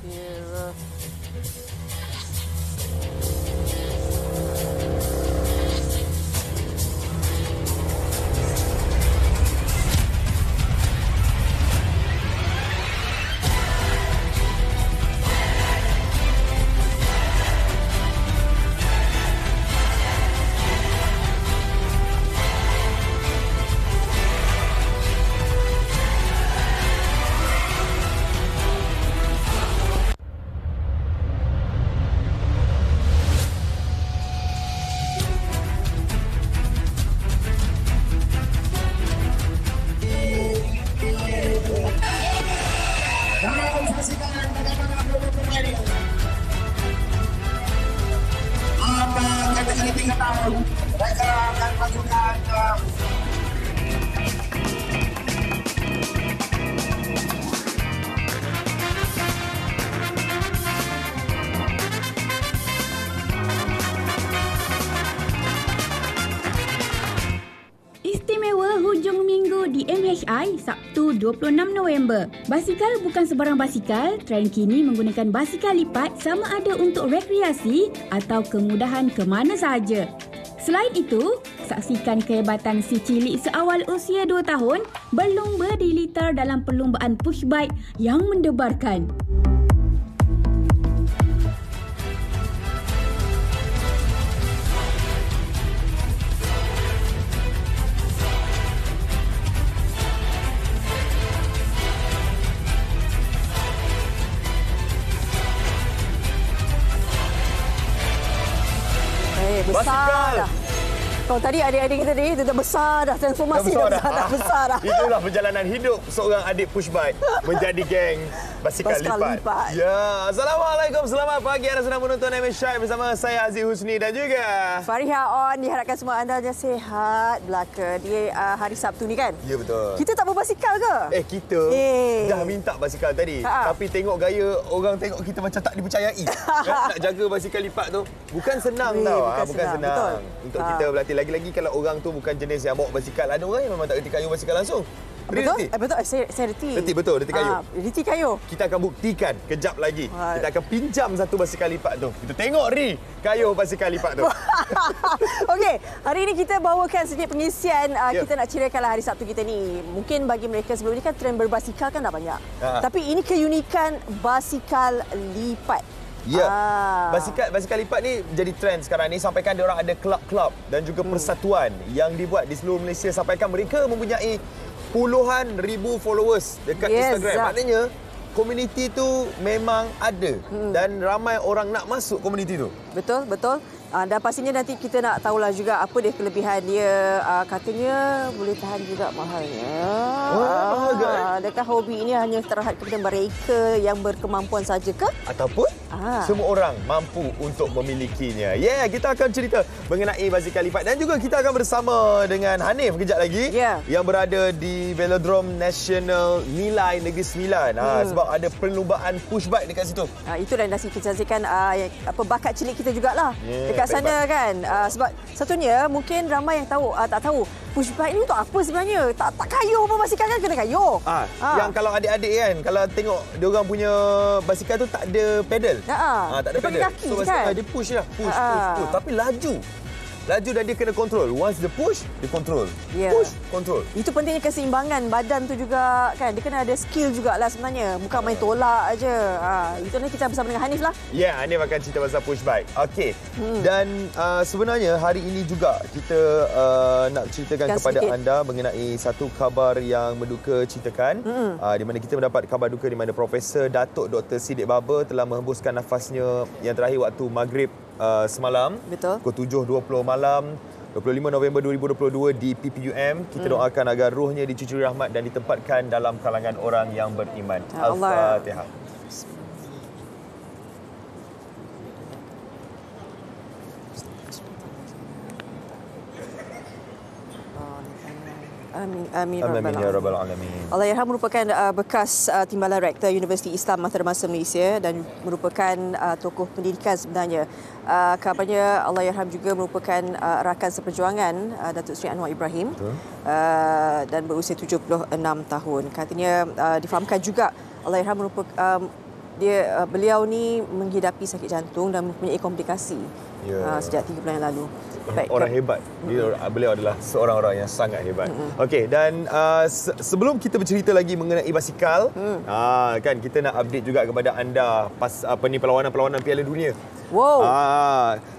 Astagfirullah. Istimewa hujung minggu di MHI Sabtu 26 November. Basikal bukan sebarang basikal. Trend kini menggunakan basikal lipat sama ada untuk rekreasi atau kemudahan ke mana sahaja. Selain itu, saksikan kehebatan si cilik seawal usia 2 tahun berlumba di litar dalam perlumbaan push bike yang mendebarkan. Besar dah. Kalau tadi adik-adik kita ni, dia dah besar dah. Transformasi dah besar dah. Itulah perjalanan hidup seorang adik push bike menjadi geng basikal lipat. Ya, Assalamualaikum. Selamat pagi anda sedang menonton MHI bersama saya Aziz Husni dan juga Fariha On. Diharapkan semua anda sihat belaka di hari Sabtu ni kan? Ya, betul. Kita tak berbasikal ke? Kita dah minta basikal tadi. Tapi tengok gaya orang tengok kita macam tak dipercayai. Nak jaga basikal lipat tu bukan senang tau. Bukan senang. Betul. Untuk kita berlatih. Lagi-lagi kalau orang tu bukan jenis yang bawa basikal. Ada orang yang memang tak reti kayuh basikal langsung. Betul? Betul. Saya reti. Betul, reti kayuh. Reti kayuh. Kita akan buktikan kejap lagi. Kita akan pinjam satu basikal lipat tu. Kita tengok kayuh basikal lipat tu. Okey, hari ini kita bawakan sedikit pengisian. Kita nak ceriakanlah hari Sabtu kita ni. Mungkin bagi mereka sebelum ni kan trend berbasikal kan dah banyak. Tapi ini keunikan basikal lipat. Ya, basikal lipat ni jadi trend sekarang ni. Sampaikan dia orang ada kelab-kelab dan juga persatuan yang dibuat di seluruh Malaysia. Sampaikan mereka mempunyai puluhan ribu followers dekat Instagram. Maknanya komuniti tu memang ada dan ramai orang nak masuk komuniti tu. Betul. Dan pastinya nanti kita nak tahulah juga apa dia kelebihan dia. Katanya boleh tahan juga mahalnya. Adakah hobi ini hanya terhad kepada mereka yang berkemampuan saja ke? Ataupun semua orang mampu untuk memilikinya. Kita akan cerita mengenai basikal lipat dan juga kita akan bersama dengan Hanif kejap lagi yang berada di Velodrome Nasional Nilai Negeri Sembilan. Sebab ada perlumbaan push bike dekat situ. Itu dan nasi kita saksikan bakat cilik kita jugalah. Dekat sana kan. Sebab satunya mungkin ramai yang tahu tak tahu push bike ni untuk apa sebenarnya. Tak kayuh pun basikal kan kena kayuh. Yang kalau adik-adik kan kalau tengok dia orang punya basikal tu tak ada pedal. Tak ada pedal. Kaki, so basikal dia push lah. Push. Tapi laju dan dia kena kontrol. Once dia push, dia kontrol. Push, kontrol. Itu pentingnya keseimbangan badan tu juga kan. Dia kena ada skill jugalah sebenarnya. Bukan main tolak aje. Itu nanti kita bersama dengan Hanif lah. Hanif akan cerita pasal push bike. Okey. Dan sebenarnya hari ini juga kita nak ceritakan kepada anda mengenai satu khabar yang menduka citakan. Di mana kita mendapat khabar duka di mana Profesor Datuk Dr. Siddiq Baba telah menghembuskan nafasnya yang terakhir waktu maghrib semalam. Betul. Pukul 7.20 malam 25 November 2022 di PPUM. Kita doakan agar ruhnya dicucuri rahmat dan ditempatkan dalam kalangan orang yang beriman. Al-Fatihah. Amin ya rabbal alamin. Allahyarham merupakan bekas Timbalan Rektor Universiti Islam Antarabangsa Malaysia dan merupakan tokoh pendidikan sebenarnya. Kabarnya Allahyarham juga merupakan rakan seperjuangan Datuk Seri Anwar Ibrahim dan berusia 76 tahun. Katanya difahamkan juga Allahyarham beliau ni menghidapi sakit jantung dan mempunyai komplikasi sejak 3 bulan yang lalu. Orang hebat. Beliau adalah seorang orang yang sangat hebat. Okey, dan sebelum kita bercerita lagi mengenai basikal, kan kita nak update juga kepada anda perlawanan-perlawanan Piala Dunia. Wow.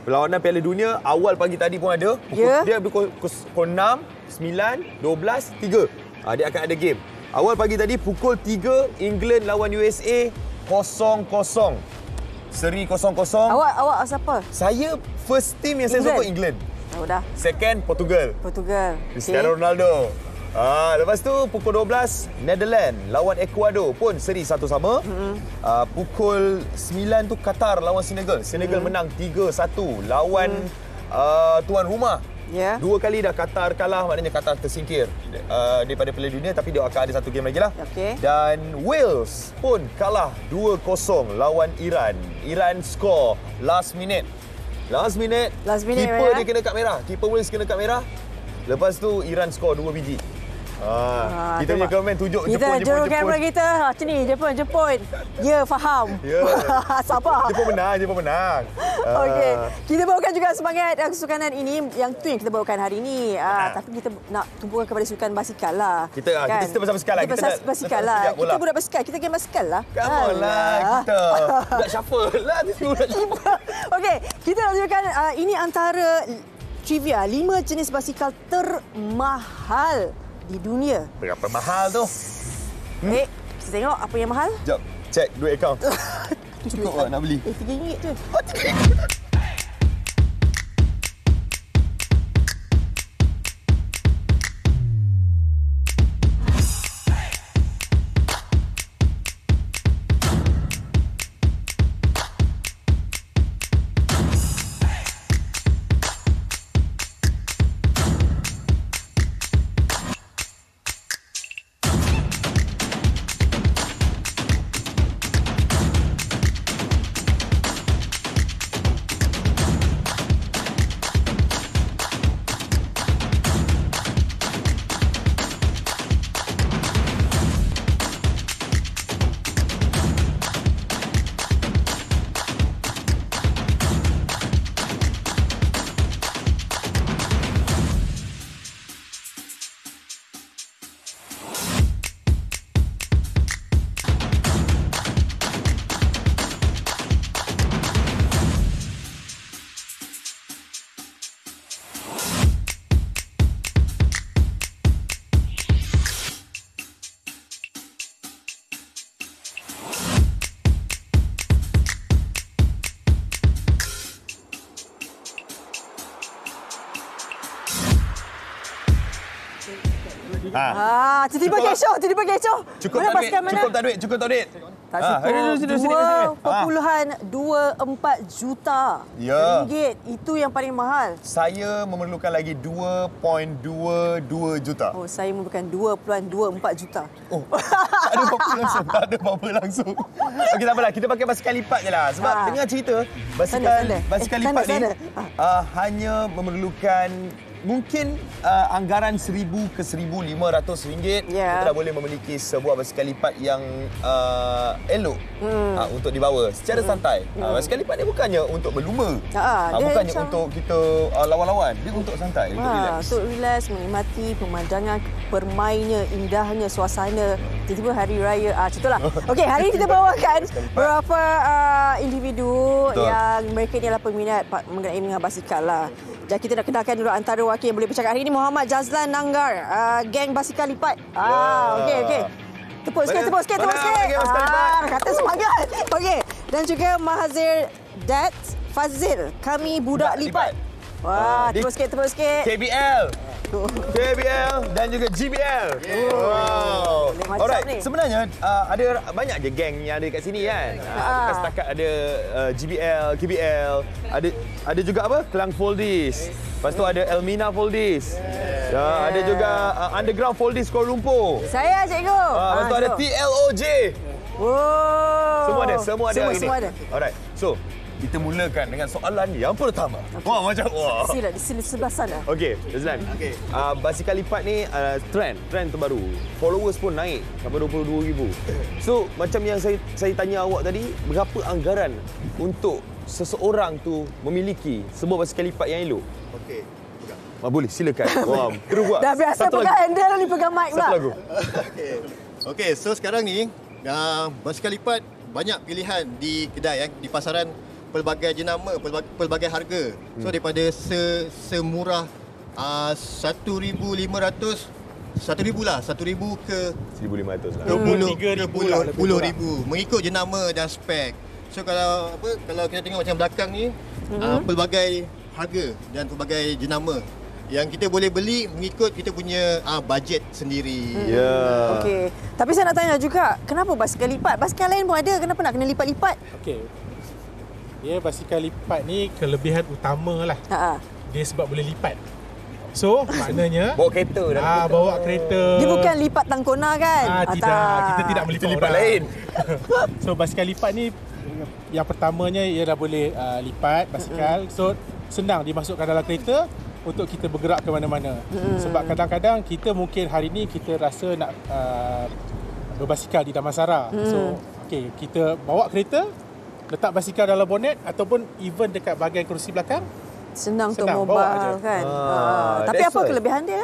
Perlawanan Piala Dunia awal pagi tadi pun ada. Dia pukul 6, 9, 12, 3. Dia akan ada game. Awal pagi tadi pukul 3 England lawan USA 0-0. Seri 0-0. Awak siapa? Saya first team yang saya sokong England. Dah. Second Portugal. Cristiano Ronaldo. Lepas tu pukul 12 Netherlands lawan Ecuador pun seri 1-1. Pukul 9 tu Qatar lawan Senegal. Senegal menang 3-1 lawan tuan rumah. Dua kali dah Qatar kalah, maknanya Qatar tersingkir daripada Piala Dunia, tapi dia akan ada satu game lagi lah. Dan Wales pun kalah 2-0 lawan Iran. Iran skor last minute. Keeper dia kena kad merah. Keeper Wales kena kad merah. Lepas tu Iran skor 2 biji. Kita punya komen tunjuk Jepun. Kita kamera kita. Macam ni, Jepun. Ya, faham. Sabar. Jepun menang. Okey. Kita bawakan juga semangat sukanan ini. Yang tu yang kita bawakan hari ini. Tapi kita nak tumpukan kepada sukan basikal lah. Kita cerita pasal basikal lah. Kita basikal lah. Kita budak basikal. Kita game basikal lah. Come on lah. Kita budak shuffle lah. Okey. Kita nak tunjukkan ini antara trivia 5 jenis basikal termahal di dunia. Berapa mahal tu? Kita tengok apa yang mahal. Sekejap, cek duit akaun. Cukup nak beli. RM3 tu. Tiba-tiba kecoh. Cukup tak duit? Tak cukup. 2.24 juta ringgit. Itu yang paling mahal. Saya memerlukan lagi 2.22 juta. Saya memerlukan 2.24 juta. Tak ada apa-apa langsung. Okey, tak apalah. Kita pakai basikal lipat je lah. Sebab dengar cerita, basikal lipat ni hanya memerlukan mungkin anggaran RM1,000 ke RM1,500 kita dah boleh memiliki sebuah basikal lipat yang elok untuk dibawa secara santai. Basikal lipat ni bukannya untuk berlumba, bukannya untuk kita lawan-lawan, dia untuk santai, untuk relax. Untuk relax, menikmati pemandangan, permainnya, indahnya suasana tiba-tiba hari raya. Contohlah. Okey, hari ini kita bawakan beberapa individu yang mereka ni adalah peminat mengenai basikal lah. Jadi kita nak kenalkan dulu antara wakil yang boleh bercakap hari ini, Muhammad Jazlan Nanggar, geng basikal lipat. Okey. Tepuk sikit. Kata semangat. Okey. Dan juga Mahazir Dat Fazil, kami budak lipat. Tepuk sikit. KBL dan juga GBL. Wow. Alright, sebenarnya ada banyak je geng yang ada kat sini kan. Bukan setakat ada GBL, KBL, ada juga apa? Kelang Foldies. Lepas tu ada Elmina Foldies. Ada juga Underground Foldies Kuala Lumpur. Saya cikgu. Lepas tu ada TLOJ. Wow. Semua ada hari ni. Alright. So, kita mulakan dengan soalan yang pertama. Wah, macam wah. Sila di sini sebelah sana. Okey, Razlan. Okey. Basikal lipat ni trend terbaru. Followers pun naik sampai 22,000. So, macam yang saya tanya awak tadi, berapa anggaran untuk seseorang tu memiliki sebuah basikal lipat yang elok? Okey. Boleh, silakan. Wah, terus buat. Dah biasa Satu pegang lagu. handle ni pegang mic pula. Satu lagu. Okey, so sekarang ni basikal lipat banyak pilihan di kedai di pasaran, pelbagai jenama, pelbagai harga. So daripada semurah 1,500 1,000 lah, 1,000 ke 1,500 lah. 10,000 mengikut jenama dan spek. So kalau kita tengok macam belakang ni, pelbagai harga dan pelbagai jenama yang kita boleh beli mengikut kita punya bajet sendiri. Ya. Okey. Tapi saya nak tanya juga, kenapa basikal lipat? Basikal lain pun ada, kenapa nak kena lipat-lipat? Okey. Dia basikal lipat ni kelebihan utama lah. Dia sebab boleh lipat. So, maknanya Bawa kereta dah. bawa kereta. Dia bukan lipat tangkona kan? Tidak, kita tidak melipat Lipat orang. lain. So, basikal lipat ni yang pertamanya ialah boleh lipat basikal. So, senang dimasukkan dalam kereta untuk kita bergerak ke mana-mana. Sebab kadang-kadang kita mungkin hari ni kita rasa nak berbasikal di Damansara. So, okey, kita bawa kereta, letak basikal dalam bonet ataupun even dekat bahagian kerusi belakang. Senang untuk Senang, mobile bawa aja. kan. Tapi that's apa why. kelebihan dia?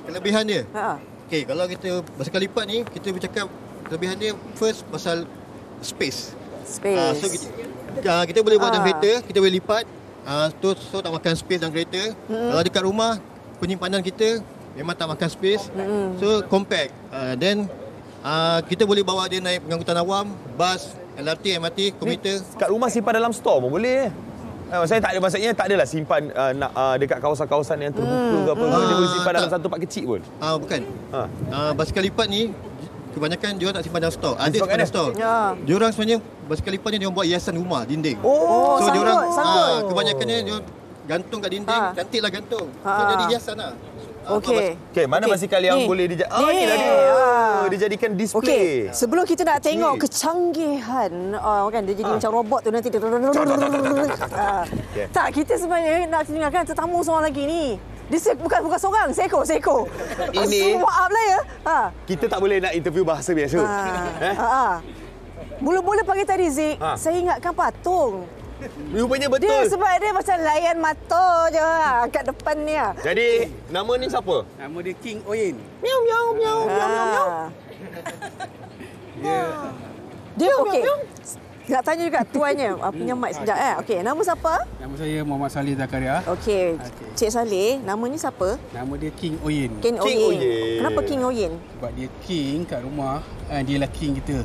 Kelebihan dia. Ha. Okey, kalau kita basikal lipat ni, kita bercakap kelebihan dia first pasal space. Space. So kita boleh buat dalam kereta, kita boleh lipat. So tak makan space dalam kereta. Kalau dekat rumah, penyimpanan kita memang tak makan space. So compact. Then kita boleh bawa dia naik pengangkutan awam, bas, LRT, MRT, komuter. Kat rumah simpan dalam store pun boleh. Saya tak ada, maksudnya tak adalah simpan dekat kawasan-kawasan yang terbuka ke apa. Dia boleh simpan dalam satu tempat kecil pun. Bukan. Basikal lipat ni kebanyakan diorang tak simpan dalam store. Ada Simpan simpan dalam mana? store. Ya. Diorang sebenarnya basikal lipat ni diorang buat hiasan rumah, dinding. Oh, So diorang sangkut. kebanyakannya diorang gantung kat dinding, cantiklah gantung. So jadi hiasan lah. Okey. Okey, mana basikal yang Ni. boleh Ni. inilah dia. Dijadikan Okey, display. sebelum kita nak tengok kecanggihan kan dia jadi macam robot tu nanti dia tak, kita sebenarnya nak tinggalkan tetamu seorang lagi ni. Dia bukan seorang, Seiko. Ini- maaf lah ya. Kita tak boleh nak interview bahasa biasa. Mula-mula pagi tadi Zik, saya ingatkan patung. Rupanya betul. Dia sebab dia macam layan mata je kat depan ni. Jadi, nama ni siapa? Nama dia King Oyen. Miau miau miau miau miau miau. Dia okey. Nak tanya juga tuannya. Punya mic sekejap Okey, nama siapa? Nama saya Muhammad Saleh Zakaria. Okey. Cik Saleh, namanya siapa? Nama dia King Oyen. King King Oyen. Oyen. Kenapa King Oyen? Sebab dia king kat rumah, dia lah king kita.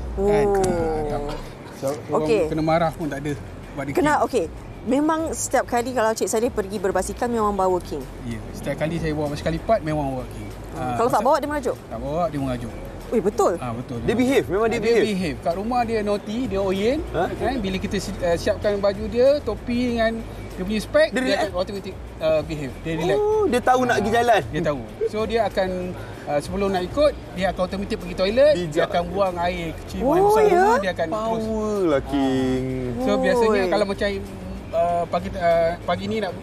So, Okey. orang kena marah pun tak ada. Sebab dia Kena king. okey. Memang setiap kali kalau Cik Saleh pergi berbasikal memang bawa King. Ya, setiap kali saya bawa basikal lipat memang bawa king. Kalau tak bawa dia merajuk. Tak bawa dia mengajuk. Ui, betul. Betul. Dia behave, memang dia behave. Kat rumah dia naughty, dia Oyen. Kan bila kita siapkan baju dia, topi dengan dia punya spek, Dia dia relax? akan automatic behave. Dia relax. Oh, dia tahu nak pergi jalan. Dia tahu. So dia akan sebelum nak ikut, dia akan automatik pergi toilet, Bijak. dia akan buang air kecil Oh, besar ya? rumah, dia akan terus. Power lah King. So biasanya Oi. kalau macam pagi ni nak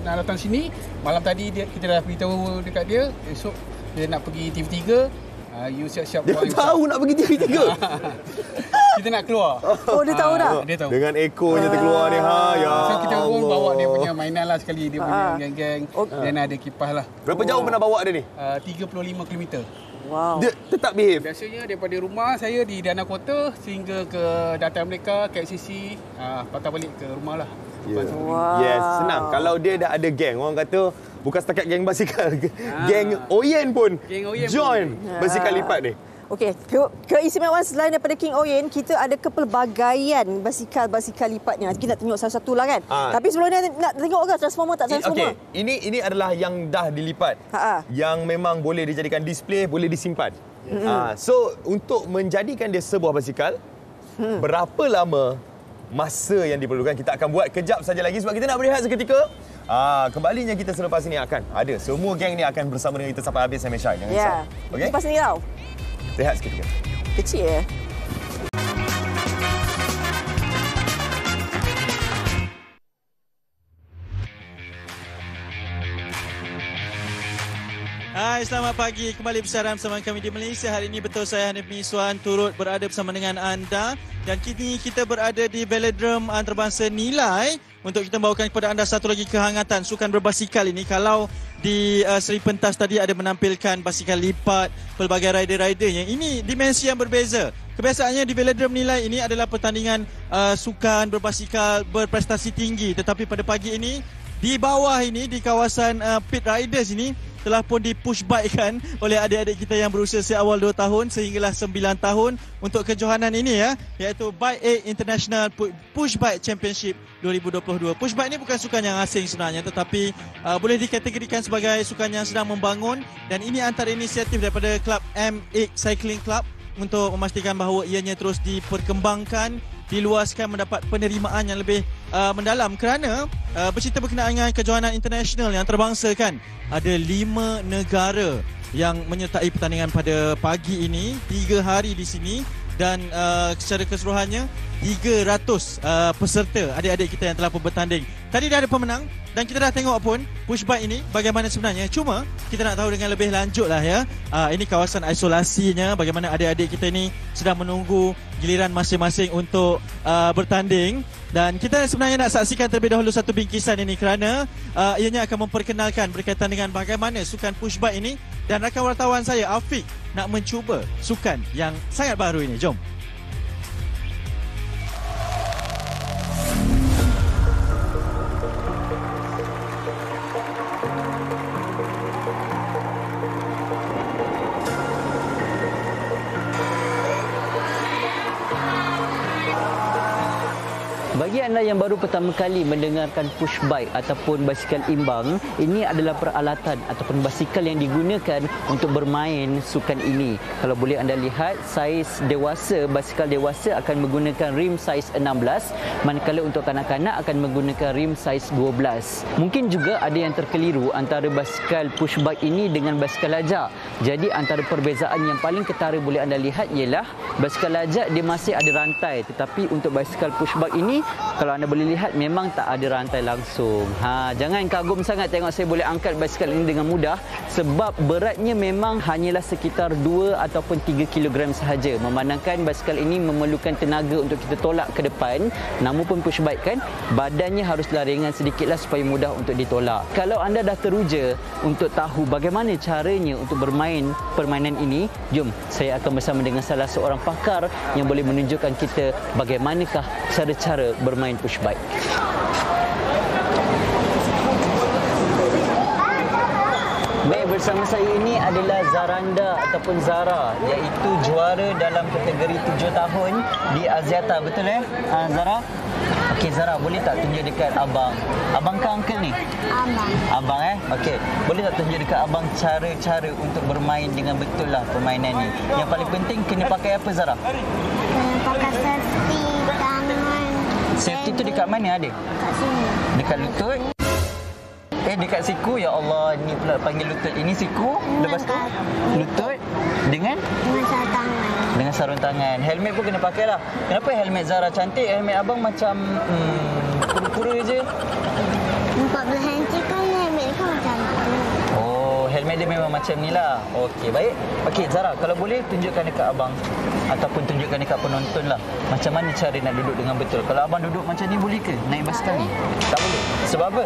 datang sini, malam tadi kita dah beritahu dekat dia, esok dia nak pergi TV3, you siap-siap Dia buang air tahu nak pergi TV3. besar. Kita nak keluar. Oh, dia tahu dah. Dia tahu. Dengan ekornya terkeluar ni. Ya So kita pun Allah. bawa dia punya mainan lah sekali, dia punya geng-geng, dan ada kipas lah. Berapa jauh pernah bawa dia ni? 35 km. Wow. Dia tetap behave. Biasanya daripada rumah saya di Dana Kota sehingga ke Dataran Merdeka, KCC, patah balik ke rumah lah. Yeah. Wow. Yes, senang. Kalau dia dah ada geng, orang kata bukan setakat geng basikal, geng Oyen pun Geng Oyen join pun. basikal lipat ni. Okey, keistimewaan selain daripada King Oyen, kita ada kepelbagaian basikal-basikal lipatnya. Kita nak tengok satu-satu lah kan. Tapi sebelum ni nak tengok ke transformer tak transformer? Okey, ini adalah yang dah dilipat. Yang memang boleh dijadikan display, boleh disimpan. So, untuk menjadikan dia sebuah basikal, berapa lama masa yang diperlukan? Kita akan buat kejap saja lagi sebab kita nak berehat seketika. Kembalinya kita selepas ini akan ada. Semua geng ni akan bersama dengan kita sampai habis MHI. Jangan risau. Okey? Lepas ni tau. Rehat seketika. Kecil ya. Hai, selamat pagi. Kembali bersiaran bersama kami di Malaysia. Hari ini betul saya Hanif Miswan turut berada bersama dengan anda. Dan kini kita berada di Velodrome Antarabangsa Nilai untuk kita membawakan kepada anda satu lagi kehangatan sukan berbasikal ini. Kalau di seri pentas tadi ada menampilkan basikal lipat, pelbagai rider-ridernya. Ini dimensi yang berbeza. Kebiasaannya di Velodrome Nilai ini adalah pertandingan sukan berbasikal berprestasi tinggi. Tetapi pada pagi ini, di bawah ini, di kawasan pit riders ini, telah pun di-push bike kan oleh adik-adik kita yang berusia seawal 2 tahun sehinggalah 9 tahun untuk kejohanan ini ya, iaitu Bike 8 International Push Bike Championship 2022. Push bike ini bukan sukan yang asing sebenarnya, tetapi boleh dikategorikan sebagai sukan yang sedang membangun, dan ini antara inisiatif daripada klub M8 Cycling Club untuk memastikan bahawa ianya terus diperkembangkan, diluaskan, mendapat penerimaan yang lebih mendalam, kerana bercerita berkenaan dengan kejohanan internasional yang antarabangsa kan, ada 5 negara yang menyertai pertandingan pada pagi ini, 3 hari di sini, dan secara keseluruhannya 300 peserta adik-adik kita yang telah pun bertanding. Tadi dah ada pemenang dan kita dah tengok pun push bike ini bagaimana sebenarnya. Cuma kita nak tahu dengan lebih lanjut lah ya. Ini kawasan isolasinya, bagaimana adik-adik kita ini sedang menunggu giliran masing-masing untuk bertanding. Dan kita sebenarnya nak saksikan terlebih dahulu satu bingkisan ini kerana ianya akan memperkenalkan berkaitan dengan bagaimana sukan push bike ini. Dan rakan wartawan saya Afiq nak mencuba sukan yang sangat baru ini. Jom. Bagi anda yang baru pertama kali mendengarkan push bike ataupun basikal imbang, ini adalah peralatan ataupun basikal yang digunakan untuk bermain sukan ini. Kalau boleh anda lihat, saiz dewasa, basikal dewasa akan menggunakan rim saiz 16, manakala untuk kanak-kanak akan menggunakan rim saiz 12. Mungkin juga ada yang terkeliru antara basikal push bike ini dengan basikal lajak. Jadi antara perbezaan yang paling ketara boleh anda lihat ialah basikal lajak dia masih ada rantai, tetapi untuk basikal push bike ini, kalau anda boleh lihat, memang tak ada rantai langsung. Jangan kagum sangat tengok saya boleh angkat basikal ini dengan mudah, sebab beratnya memang hanyalah sekitar 2 ataupun 3 kg sahaja. Memandangkan basikal ini memerlukan tenaga untuk kita tolak ke depan, namun pun push bike kan, badannya haruslah ringan sedikitlah supaya mudah untuk ditolak. Kalau anda dah teruja untuk tahu bagaimana caranya untuk bermain permainan ini, jom saya akan bersama dengan salah seorang pakar yang boleh menunjukkan kita bagaimanakah cara-cara bermain push bike. Baik, bersama saya ini adalah Zaranda ataupun Zara, iaitu juara dalam kategori 7 tahun di Aziata, betul Zara? Okey Zara, boleh tak tunjuk dekat abang? Abang ke uncle ni? Abang Okey, boleh tak tunjuk dekat abang cara-cara untuk bermain dengan betul lah permainan ni? Yang paling penting kena pakai apa Zara? Kena pakai safety tangan. Safety tu dekat mana ada? Dekat sini. Dekat lutut? Dekat siku, ya Allah, ni pula panggil lutut. Ini siku, lepas tu lutut dengan sarung tangan. Dengan sarung tangan. Helmet pun kena pakai lah. Kenapa helmet Zara cantik, helmet abang macam pura-pura je? 14 inci kan helmet kan macam tu. Oh, helmet dia memang macam ni lah. Okey, baik. Okey Zara, kalau boleh tunjukkan dekat abang ataupun tunjukkan dekat penonton lah, macam mana cara nak duduk dengan betul. Kalau abang duduk macam ni, boleh ke naik basikal ni? Tak boleh. Sebab apa?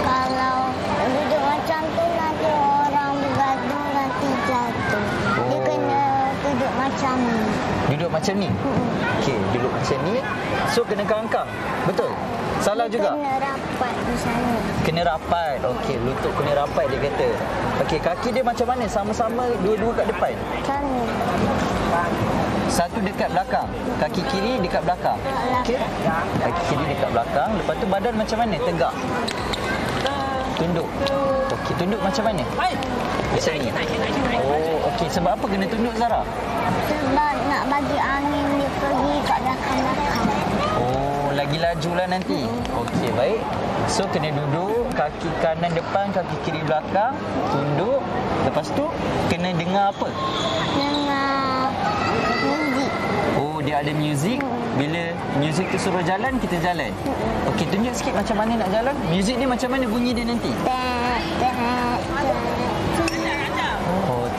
Kalau duduk macam tu nanti orang bergaduh, nanti jatuh. Dia kena duduk macam ni. Duduk macam ni? Okey, duduk macam ni. So kena kangkang. Betul? Salah dia juga? Kena rapat di sana. Kena rapat. Okey, lutut kena rapat dia kata. Okey, kaki dia macam mana? Sama-sama dua-dua kat depan? Macam ni. Satu dekat belakang, kaki kiri dekat belakang. Okey. Kaki kiri dekat belakang. Lepas tu badan macam mana? Tegak. Tunduk. Okey, tunduk macam mana? Macam ni. Oh, okey. Sebab apa kena tunduk Zara? Sebab nak bagi angin dia pergi kat belakang-belakang. Oh, lagi lajulah nanti. Okey, baik. So kena duduk, kaki kanan depan, kaki kiri belakang, tunduk. Lepas tu kena dengar apa? Dengar muzik. Oh, dia ada muzik. Bila muzik tu suruh jalan, kita jalan. Okey, tunjuk sikit macam mana nak jalan. Muzik ni macam mana bunyi dia nanti?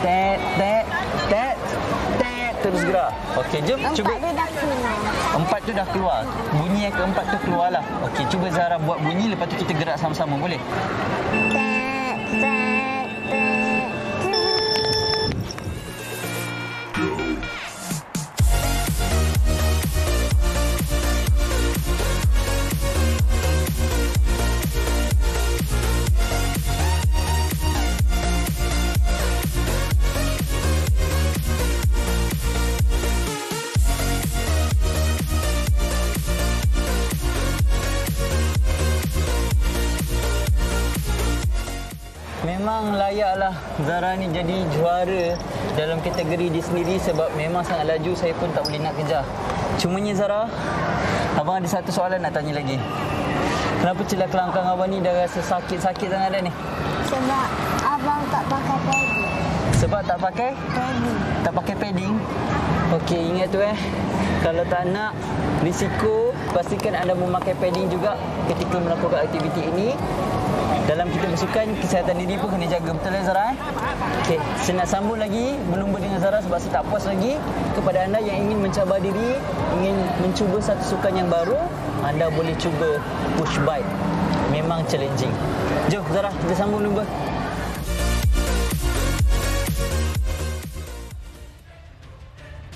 Tet, tet, tet, tet. Terus gerak. Okey, jom cuba. 4 tu dah keluar. 4 tu dah keluar. Bunyi yang keempat tu keluarlah. Okey, cuba Zara buat bunyi, lepas tu kita gerak sama-sama, boleh? Tet, tet, tet. Memang layaklah Zara ni jadi juara dalam kategori dia sendiri sebab memang sangat laju, saya pun tak boleh nak kejar. Cumanya Zara, abang ada satu soalan nak tanya lagi. Kenapa celah kelangkang abang ni dah rasa sakit-sakit sangat dah ni? Sebab abang tak pakai padding. Sebab tak pakai? Padding. Tak pakai padding? Okey, ingat tu kalau tak nak risiko, pastikan anda memakai padding juga ketika melakukan aktiviti ini. Dalam kita bersukan, kesihatan diri pun kena jaga. Betul Zara? Okey, saya nak sambung lagi berlumba dengan Zara sebab saya tak puas lagi. Kepada anda yang ingin mencabar diri, ingin mencuba satu sukan yang baru, anda boleh cuba push bike. Memang challenging. Jom Zara, kita sambung lumba.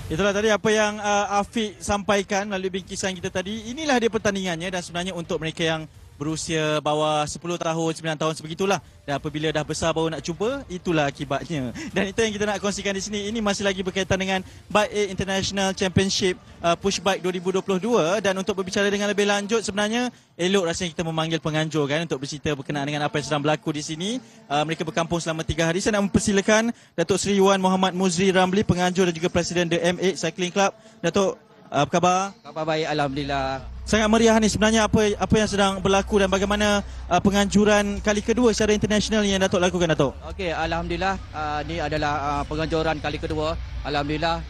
Itulah tadi apa yang Afiq sampaikan melalui bingkisan kita tadi. Inilah dia pertandingannya dan sebenarnya untuk mereka yang berusia bawah 10 tahun, 9 tahun sebegitulah. Dan apabila dah besar baru nak cuba, itulah akibatnya. Dan itu yang kita nak kongsikan di sini. Ini masih lagi berkaitan dengan Bike 8 International Championship Push Bike 2022. Dan untuk berbicara dengan lebih lanjut, sebenarnya elok rasanya kita memanggil penganjur kan untuk bercerita berkenaan dengan apa yang sedang berlaku di sini. Mereka berkampung selama 3 hari. Saya nak mempersilakan Datuk Seri Wan Muhammad Muzri Ramli, penganjur dan juga Presiden The M8 Cycling Club. Datuk, apa khabar? Khabar baik, alhamdulillah. Sangat meriah ni sebenarnya apa yang sedang berlaku dan bagaimana penganjuran kali kedua secara international yang Datuk lakukan, Datuk? Okey, alhamdulillah ni adalah penganjuran kali kedua. Alhamdulillah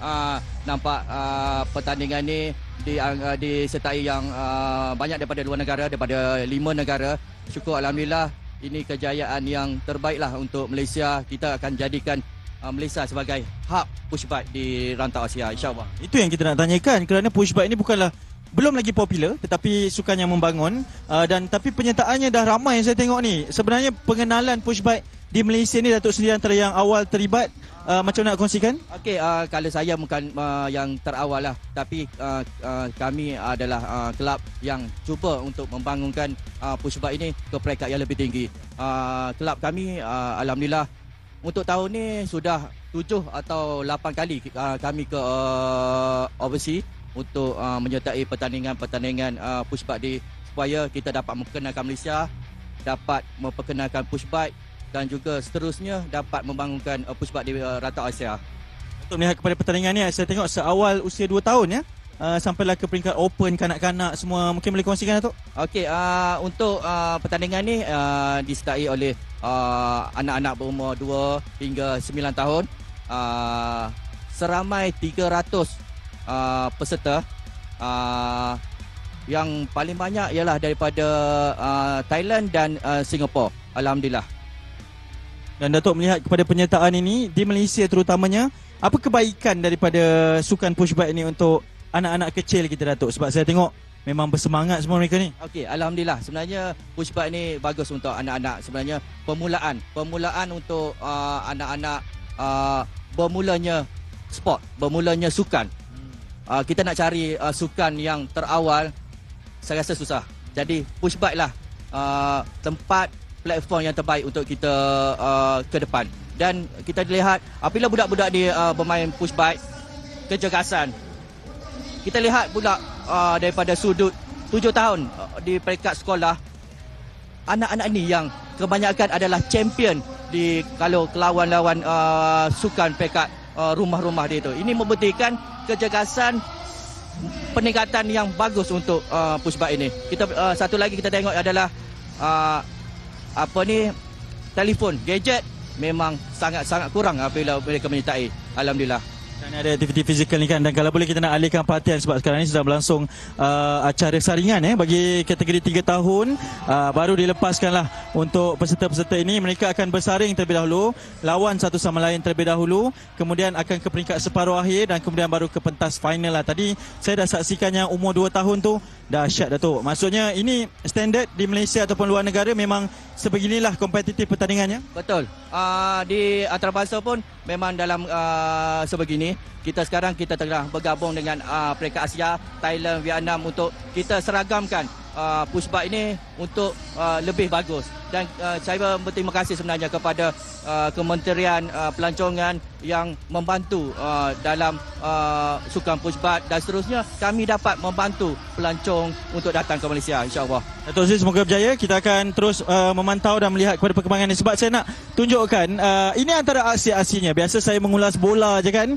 nampak pertandingan ni disertai yang banyak daripada luar negara, daripada 5 negara. Syukur alhamdulillah, ini kejayaan yang terbaiklah untuk Malaysia. Kita akan jadikan Malaysia sebagai hub push bike di rantau Asia, insya-Allah. Itu yang kita nak tanyakan kerana push bike ini bukanlah belum lagi popular tetapi sukan yang membangun dan tapi penyertaannya dah ramai yang saya tengok ni. Sebenarnya pengenalan push bike di Malaysia ni Datuk sendiri antara yang awal terlibat, macam nak kongsikan? Okey, kalau saya bukan yang terawal lah, tapi kami adalah kelab yang cuba untuk membangunkan push bike ini ke peringkat yang lebih tinggi. Kelab kami alhamdulillah untuk tahun ni sudah 7 atau 8 kali kami ke overseas untuk menyertai pertandingan-pertandingan push bike di supaya kita dapat memperkenalkan Malaysia, dapat memperkenalkan push bike dan juga seterusnya dapat membangunkan push bike di rantau Asia. Untuk melihat kepada pertandingan ni, saya tengok seawal usia 2 tahun ya, sampailah ke peringkat open kanak-kanak semua. Mungkin boleh kongsikan, Datuk? Okey, untuk pertandingan ni disertai oleh anak-anak berumur 2 hingga 9 tahun. Seramai 300 peserta. Yang paling banyak ialah daripada Thailand dan Singapura. Alhamdulillah. Dan Datuk melihat kepada penyertaan ini di Malaysia terutamanya, apa kebaikan daripada sukan push bike ini untuk anak-anak kecil kita, Datuk? Sebab saya tengok memang bersemangat semua mereka ni. Okey, alhamdulillah. Sebenarnya push bike ni bagus untuk anak-anak. Sebenarnya permulaan untuk anak-anak bermulanya sport, bermulanya sukan. Kita nak cari sukan yang terawal, saya rasa susah. Jadi push bike lah tempat platform yang terbaik untuk kita ke depan. Dan kita lihat apabila budak-budak dia bermain push bike, kecergasan. Kita lihat pula daripada sudut 7 tahun di peringkat sekolah, anak-anak ni yang kebanyakan adalah champion di kalau lawan-lawan sukan peringkat rumah-rumah dia tu. Ini membuktikan kecergasan, peningkatan yang bagus untuk push bike ini. Kita satu lagi kita tengok adalah telefon, gadget memang sangat-sangat kurang apabila mereka menyertai. Alhamdulillah. Dan ada aktiviti fizikal ni kan, dan kalau boleh kita nak alihkan perhatian sebab sekarang ni sedang berlangsung acara saringan bagi kategori 3 tahun. Baru dilepaskanlah untuk peserta-peserta ini. Mereka akan bersaring terlebih dahulu, lawan satu sama lain terlebih dahulu, kemudian akan ke peringkat separuh akhir dan kemudian baru ke pentas final lah. Tadi saya dah saksikan yang umur 2 tahun tu, dahsyat Datuk. Maksudnya ini standard di Malaysia ataupun luar negara memang sebeginilah kompetitif pertandingannya. Betul. Di antarabangsa pun memang dalam sebegini. Kita sekarang tengah bergabung dengan peringkat Asia, Thailand, Vietnam untuk kita seragamkan push bike ini untuk lebih bagus. Dan saya berterima kasih sebenarnya kepada Kementerian Pelancongan yang membantu dalam sukan push bike, dan seterusnya kami dapat membantu pelancong untuk datang ke Malaysia, insya-Allah. Datuk Sri, semoga berjaya. Kita akan terus memantau dan melihat kepada perkembangan ini sebab saya nak tunjukkan ini antara aksi-aksinya. Biasa saya mengulas bola je kan.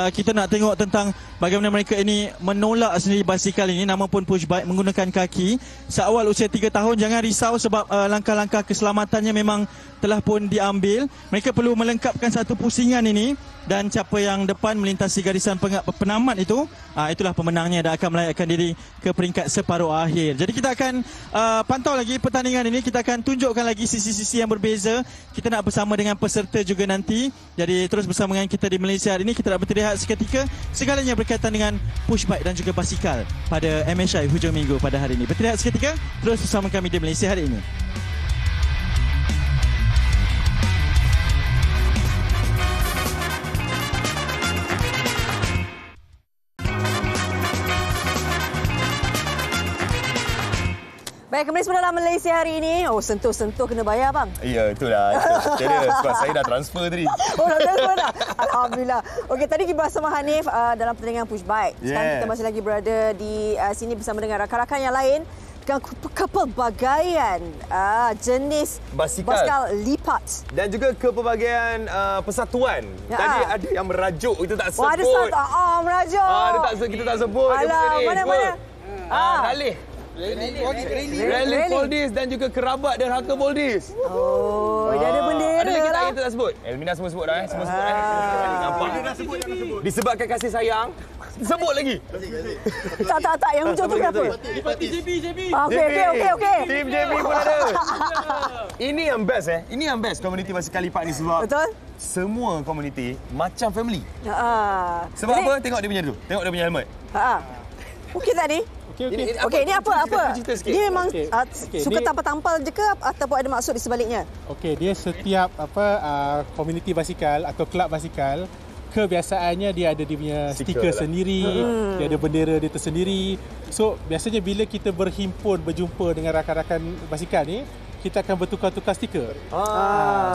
Kita nak tengok tentang bagaimana mereka ini menolak sendiri basikal ini, nama pun push bike, menggunakan kaki. Seawal usia 3 tahun, jangan risau sebab langkah-langkah keselamatannya memang telah pun diambil. Mereka perlu melengkapkan satu pusingan ini, dan siapa yang depan melintasi garisan penamat itu, itulah pemenangnya dan akan melayakkan diri ke peringkat separuh akhir. Jadi kita akan pantau lagi pertandingan ini, kita akan tunjukkan lagi sisi-sisi yang berbeza. Kita nak bersama dengan peserta juga nanti. Jadi terus bersama dengan kita di Malaysia hari ini. Kita nak berteriak seketika segalanya berkaitan dengan push bike dan juga basikal pada MHI hujung minggu pada hari ini. Berteriak seketika terus bersama kami di Malaysia hari ini. Baik, kembali semula dalam Malaysia hari ini. Oh, sentuh-sentuh kena bayar, bang. Ya, itulah. Sebab saya dah transfer tadi. Oh, dah transfer dah? Alhamdulillah. Okey, tadi kita bersama Hanif dalam pertandingan push bike. Sekarang kita masih lagi berada di sini bersama dengan rakan-rakan yang lain dengan kepelbagaian jenis basikal lipat. Dan juga kepelbagaian persatuan. Tadi ada yang merajuk, itu tak sebut. Oh, ada satu. Merajuk. Kita tak sebut. Alah, mana-mana? Ralih. Rally Poldis dan juga kerabat dan harta Poldis. Oh, dia ada bendera. Ada lagi tak yang tak sebut? Elmina semua sebut dah. Semua sebut nampak. Disebabkan kasih sayang. Sebut lagi. Tak. Yang hujung tu kenapa? Parti JB. Okey. Tim JB pun ada. Ini yang best Ini yang best komuniti basikal lipat ni sebab. Betul. Semua komuniti macam family. Sebab apa? Tengok dia punya tu. Tengok dia punya helmet. Okey tak ni? Okey, ini apa? Dia memang suka tampal-tampal je ke ataupun ada maksud di sebaliknya? Okey, dia setiap komuniti basikal atau kelab basikal, kebiasaannya dia ada dia punya stiker sendiri, dia ada bendera dia tersendiri. So, biasanya bila kita berjumpa dengan rakan-rakan basikal ni, kita akan bertukar-tukar stiker.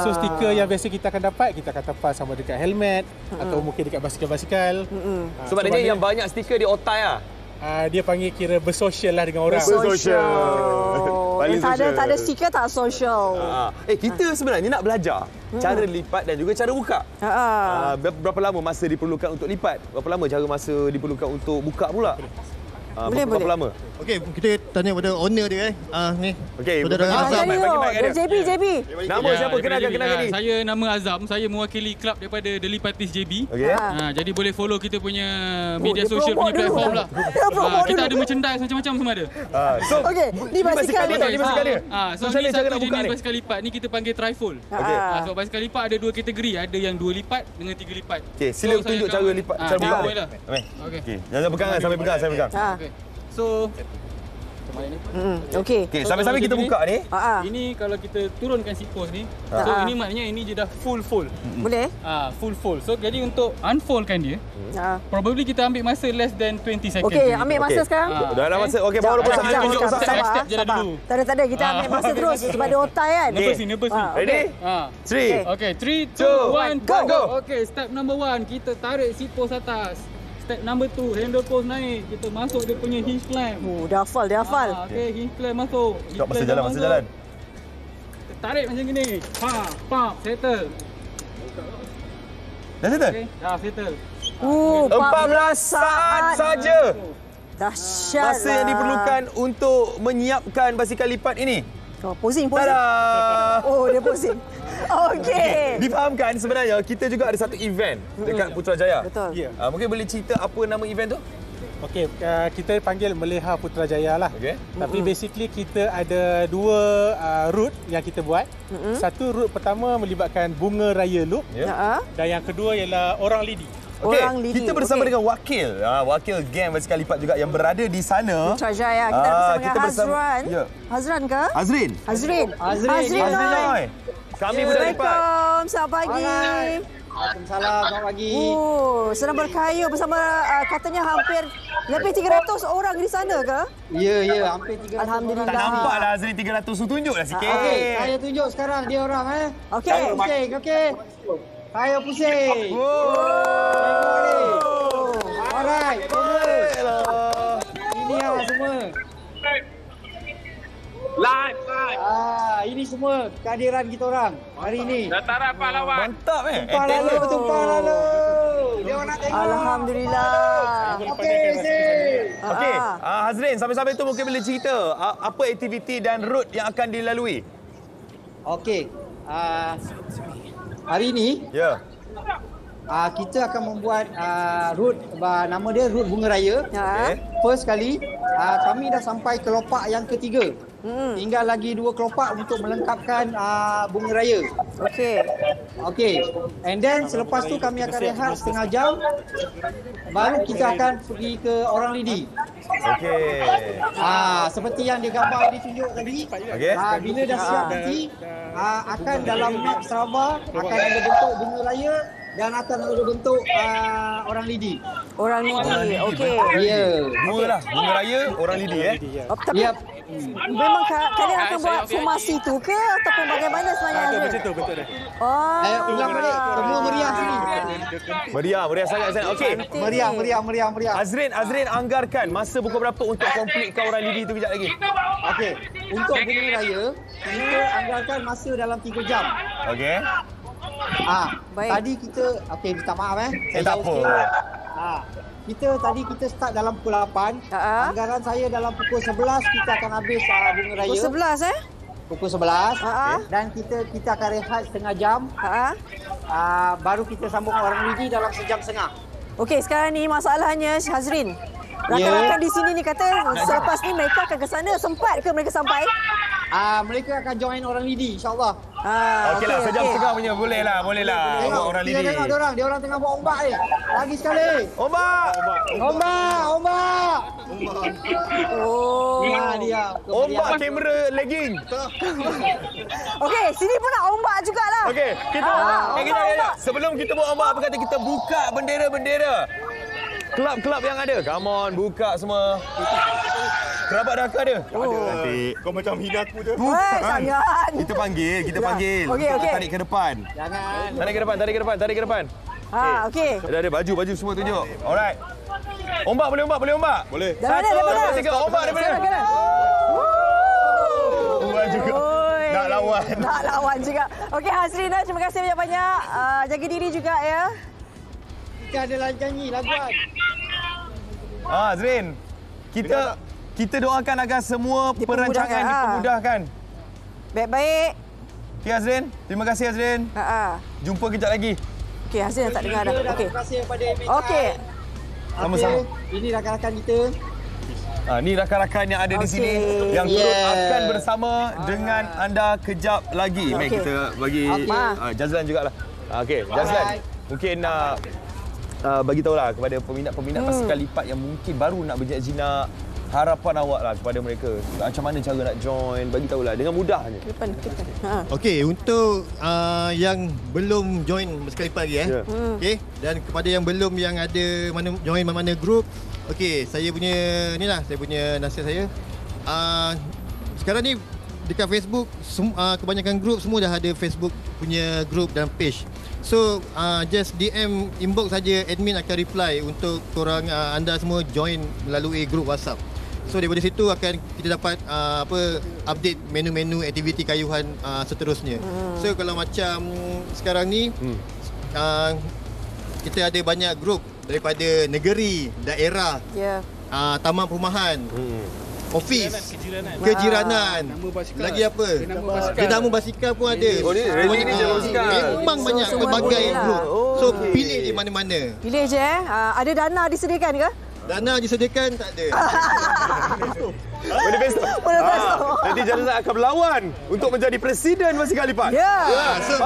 So, stiker yang biasa kita akan dapat, kita akan tampal sama dekat helmet atau mungkin dekat basikal-basikal. So, maknanya yang banyak stiker di otai lah. Dia panggil kira bersosial lah dengan orang. Bersosial. Tak ada stiker tak sosial. Kita sebenarnya nak belajar cara lipat dan juga cara buka. Berapa lama masa diperlukan untuk lipat? Berapa lama cara masa diperlukan untuk buka pula? Berapa lama? Okey, kita tanya pada owner dia ni. Okey, JB. Nama siapa? Kenalkan ni. Saya nama Azam, saya mewakili klub daripada The Lipatis JB. Okey. Jadi boleh follow kita punya media sosial punya platform lah. Kita ada merchandise macam-macam semua ada. Okey, ni basikal dia. So ni satu jenis basikal lipat ni kita panggil trifold. So basikal lipat ada 2 kategori, ada yang 2 lipat dengan 3 lipat. Okey, sila tunjuk cara lipat, cara buka. Okey. Jangan pegang, sampai pegang. So Okey. Sampai-sampai kita buka ni. Ini kalau kita turunkan seat post ni. So ini maknanya ini je dah full fold. Boleh? Full fold. So jadi untuk unfoldkan dia, probably kita ambil masa less than 20 seconds. Okey, ambil masa sekarang. Dah masa. Okey, baru step je dulu. Tak ada, kita ambil masa terus sebab dia otai kan. Nervous ni. Ready? 3. Okey, 3, 2, 1, go. Okey, step number 1, kita tarik seat post atas. Step number 2, handle post naik. Kita masuk dia punya hinge clamp. Dah hafal. Okey, hinge clamp masuk. Masa jalan. Kita tarik macam gini. Settle. Dah settle? Okay, dah settle. 14 saat saja. Dahsyat. Masa yang diperlukan untuk menyiapkan basikal lipat ini. Oh, posing. Tada! Oh, dia posing. Okey. Difahamkan sebenarnya kita juga ada satu event dekat Putrajaya. Betul. Ya. Mungkin boleh cerita apa nama event tu? Okey, kita panggil Meleha Putrajaya lah. Okey. Tapi basically kita ada dua route yang kita buat. Satu route pertama melibatkan Bunga Raya Loop. Dan yang kedua ialah Orang Lidi. Okey, Orang Lidi. kita bersama dengan wakil geng basikal lipat juga yang berada di sana. Putrajaya. Kita bersama dengan bersama- Hazran. Ya. Hazran ke? Azrin. Hazrin. Azrin Noy. Kami budak lipat. Assalamualaikum. Selamat pagi. Waalaikumsalam, selamat pagi. Sedang berkayu bersama katanya hampir 300 orang di sana ke? Ya, hampir 300. Alhamdulillah. Tak nampak lah Azrin 300 tu, tunjuklah sikit. Okey, saya tunjuk sekarang dia orang Okey. Saya pusing, okey. Saya pusing. Tengok ni. Alright, ini semua. Live. Ini semua kehadiran kita orang hari ini. Dataran pahlawan. Mantap Tumpah lalu. Dia orang nak tengok. Alhamdulillah. Okey, Hazrin, sampai-sampai tu mungkin boleh cerita apa aktiviti dan route yang akan dilalui? Okey. Hari ini Ya. kita akan membuat route, nama dia route Bunga Raya. Ya. First kali kami dah sampai kelopak yang ketiga. Tinggal lagi 2 kelopak untuk melengkapkan Bunga Raya. Okey. And then selepas tu kami akan rehat setengah jam. Baru kita akan pergi ke Orang Lidi. Okey. Seperti yang digambar ditunjuk tadi. Okey. Bila dah siap nanti akan dalam map Sarawak akan ada bentuk Bunga Raya dan akan ada bentuk Orang Lidi. Orang Lidi. Okey. Ya. Dua lah, Bunga Raya, Orang Lidi Tapi memang kalian akan buat formasi tu ke ataupun bagaimana sebenarnya? Betul. Ulang balik. Semua meriah sini. Meriah sangat sana. Okey. Meriah. Azrin anggarkan masa pukul berapa untuk komplitkan Orang Lidi tu kejap lagi? Okey. Untuk Bunga Raya, kita anggarkan masa dalam 3 jam. Okey. Baik. Tadi kita minta maaf tak apa. Kita start dalam pukul 8. Anggaran saya dalam pukul 11 kita akan habis Bunga Raya. Pukul 11 Pukul 11. Dan kita akan rehat setengah jam. Baru kita sambung Orang Lidi dalam sejam setengah. Okey, sekarang ni masalahnya Hazrin. Rakan-rakan di sini ni kata selepas ni mereka akan ke sana. Sempat ke mereka sampai? Mereka akan join Orang Lidi, insyaAllah. Okeylah, sejam setengah punya boleh lah. Tengok, Orang Lidi. Kita tengok dia orang tengah buat ombak ni. Lagi sekali. Ombak. Oh. Dia. Ombak kamera lagging. Okey, sini pun nak ombak jugalah. Okey, kita ombak. sebelum kita buat ombak, apa kata kita buka bendera-bendera. Kelab-kelab yang ada. Come on, buka semua. Kerabat dah ada. Nanti. Kau macam hina aku tu. Jangan. Kita panggil. Okey. Tarik ke depan. Jangan. Tarik ke depan. Okey. Ada baju semua tunjuk. Alright. Ombak boleh ombak? Boleh. Daripada. 1, 2, 3, ombak daripada. Buat juga. Nak lawan juga. Okey, Hazrin, terima kasih banyak-banyak. Jaga diri juga ya. Kita ada nyanyi laguan. Azrin. Kita doakan agar semua perancangan dipermudahkan. Baik-baik. Okey Azrin, terima kasih Azrin. Jumpa kejap lagi. Okey, Hazrin tak dengar dah. Okey. Terima kasih kepada MHI. Okey. Sama-sama. Ini rakan-rakan kita. Ni rakan-rakan yang ada di sini yang turut akan bersama dengan anda kejap lagi. Mari kita bagi Jazlan jugalah. Okey, Jazlan. Mungkin bagi tahulah kepada peminat-peminat basikal lipat yang mungkin baru nak berjinak, harapan awak lah kepada mereka. Macam mana cara nak join, bagi tahulah dengan mudahnya. Okey, untuk yang belum join basikal lipat lagi okey, dan kepada yang belum yang ada join mana-mana grup, okey, saya punya nasihat saya. Sekarang ni dekat Facebook kebanyakan grup semua dah ada Facebook punya grup dan page. So just DM inbox saja, admin akan reply untuk korang anda semua join melalui grup WhatsApp. So daripada situ akan kita dapat update menu-menu aktiviti kayuhan seterusnya. So kalau macam sekarang ni kita ada banyak grup daripada negeri, daerah, taman perumahan. office, kejiranan. Lagi apa? Jenama basikal pun ada. Oh, ni rally ni jenama basikal. Memang banyak pelbagai group. So pilih di mana-mana. Pilih je Ada dana disediakan ke? Dana disediakan tak ada. Manifesto. Nanti Jarizat akan berlawan untuk menjadi presiden basikal lipat. So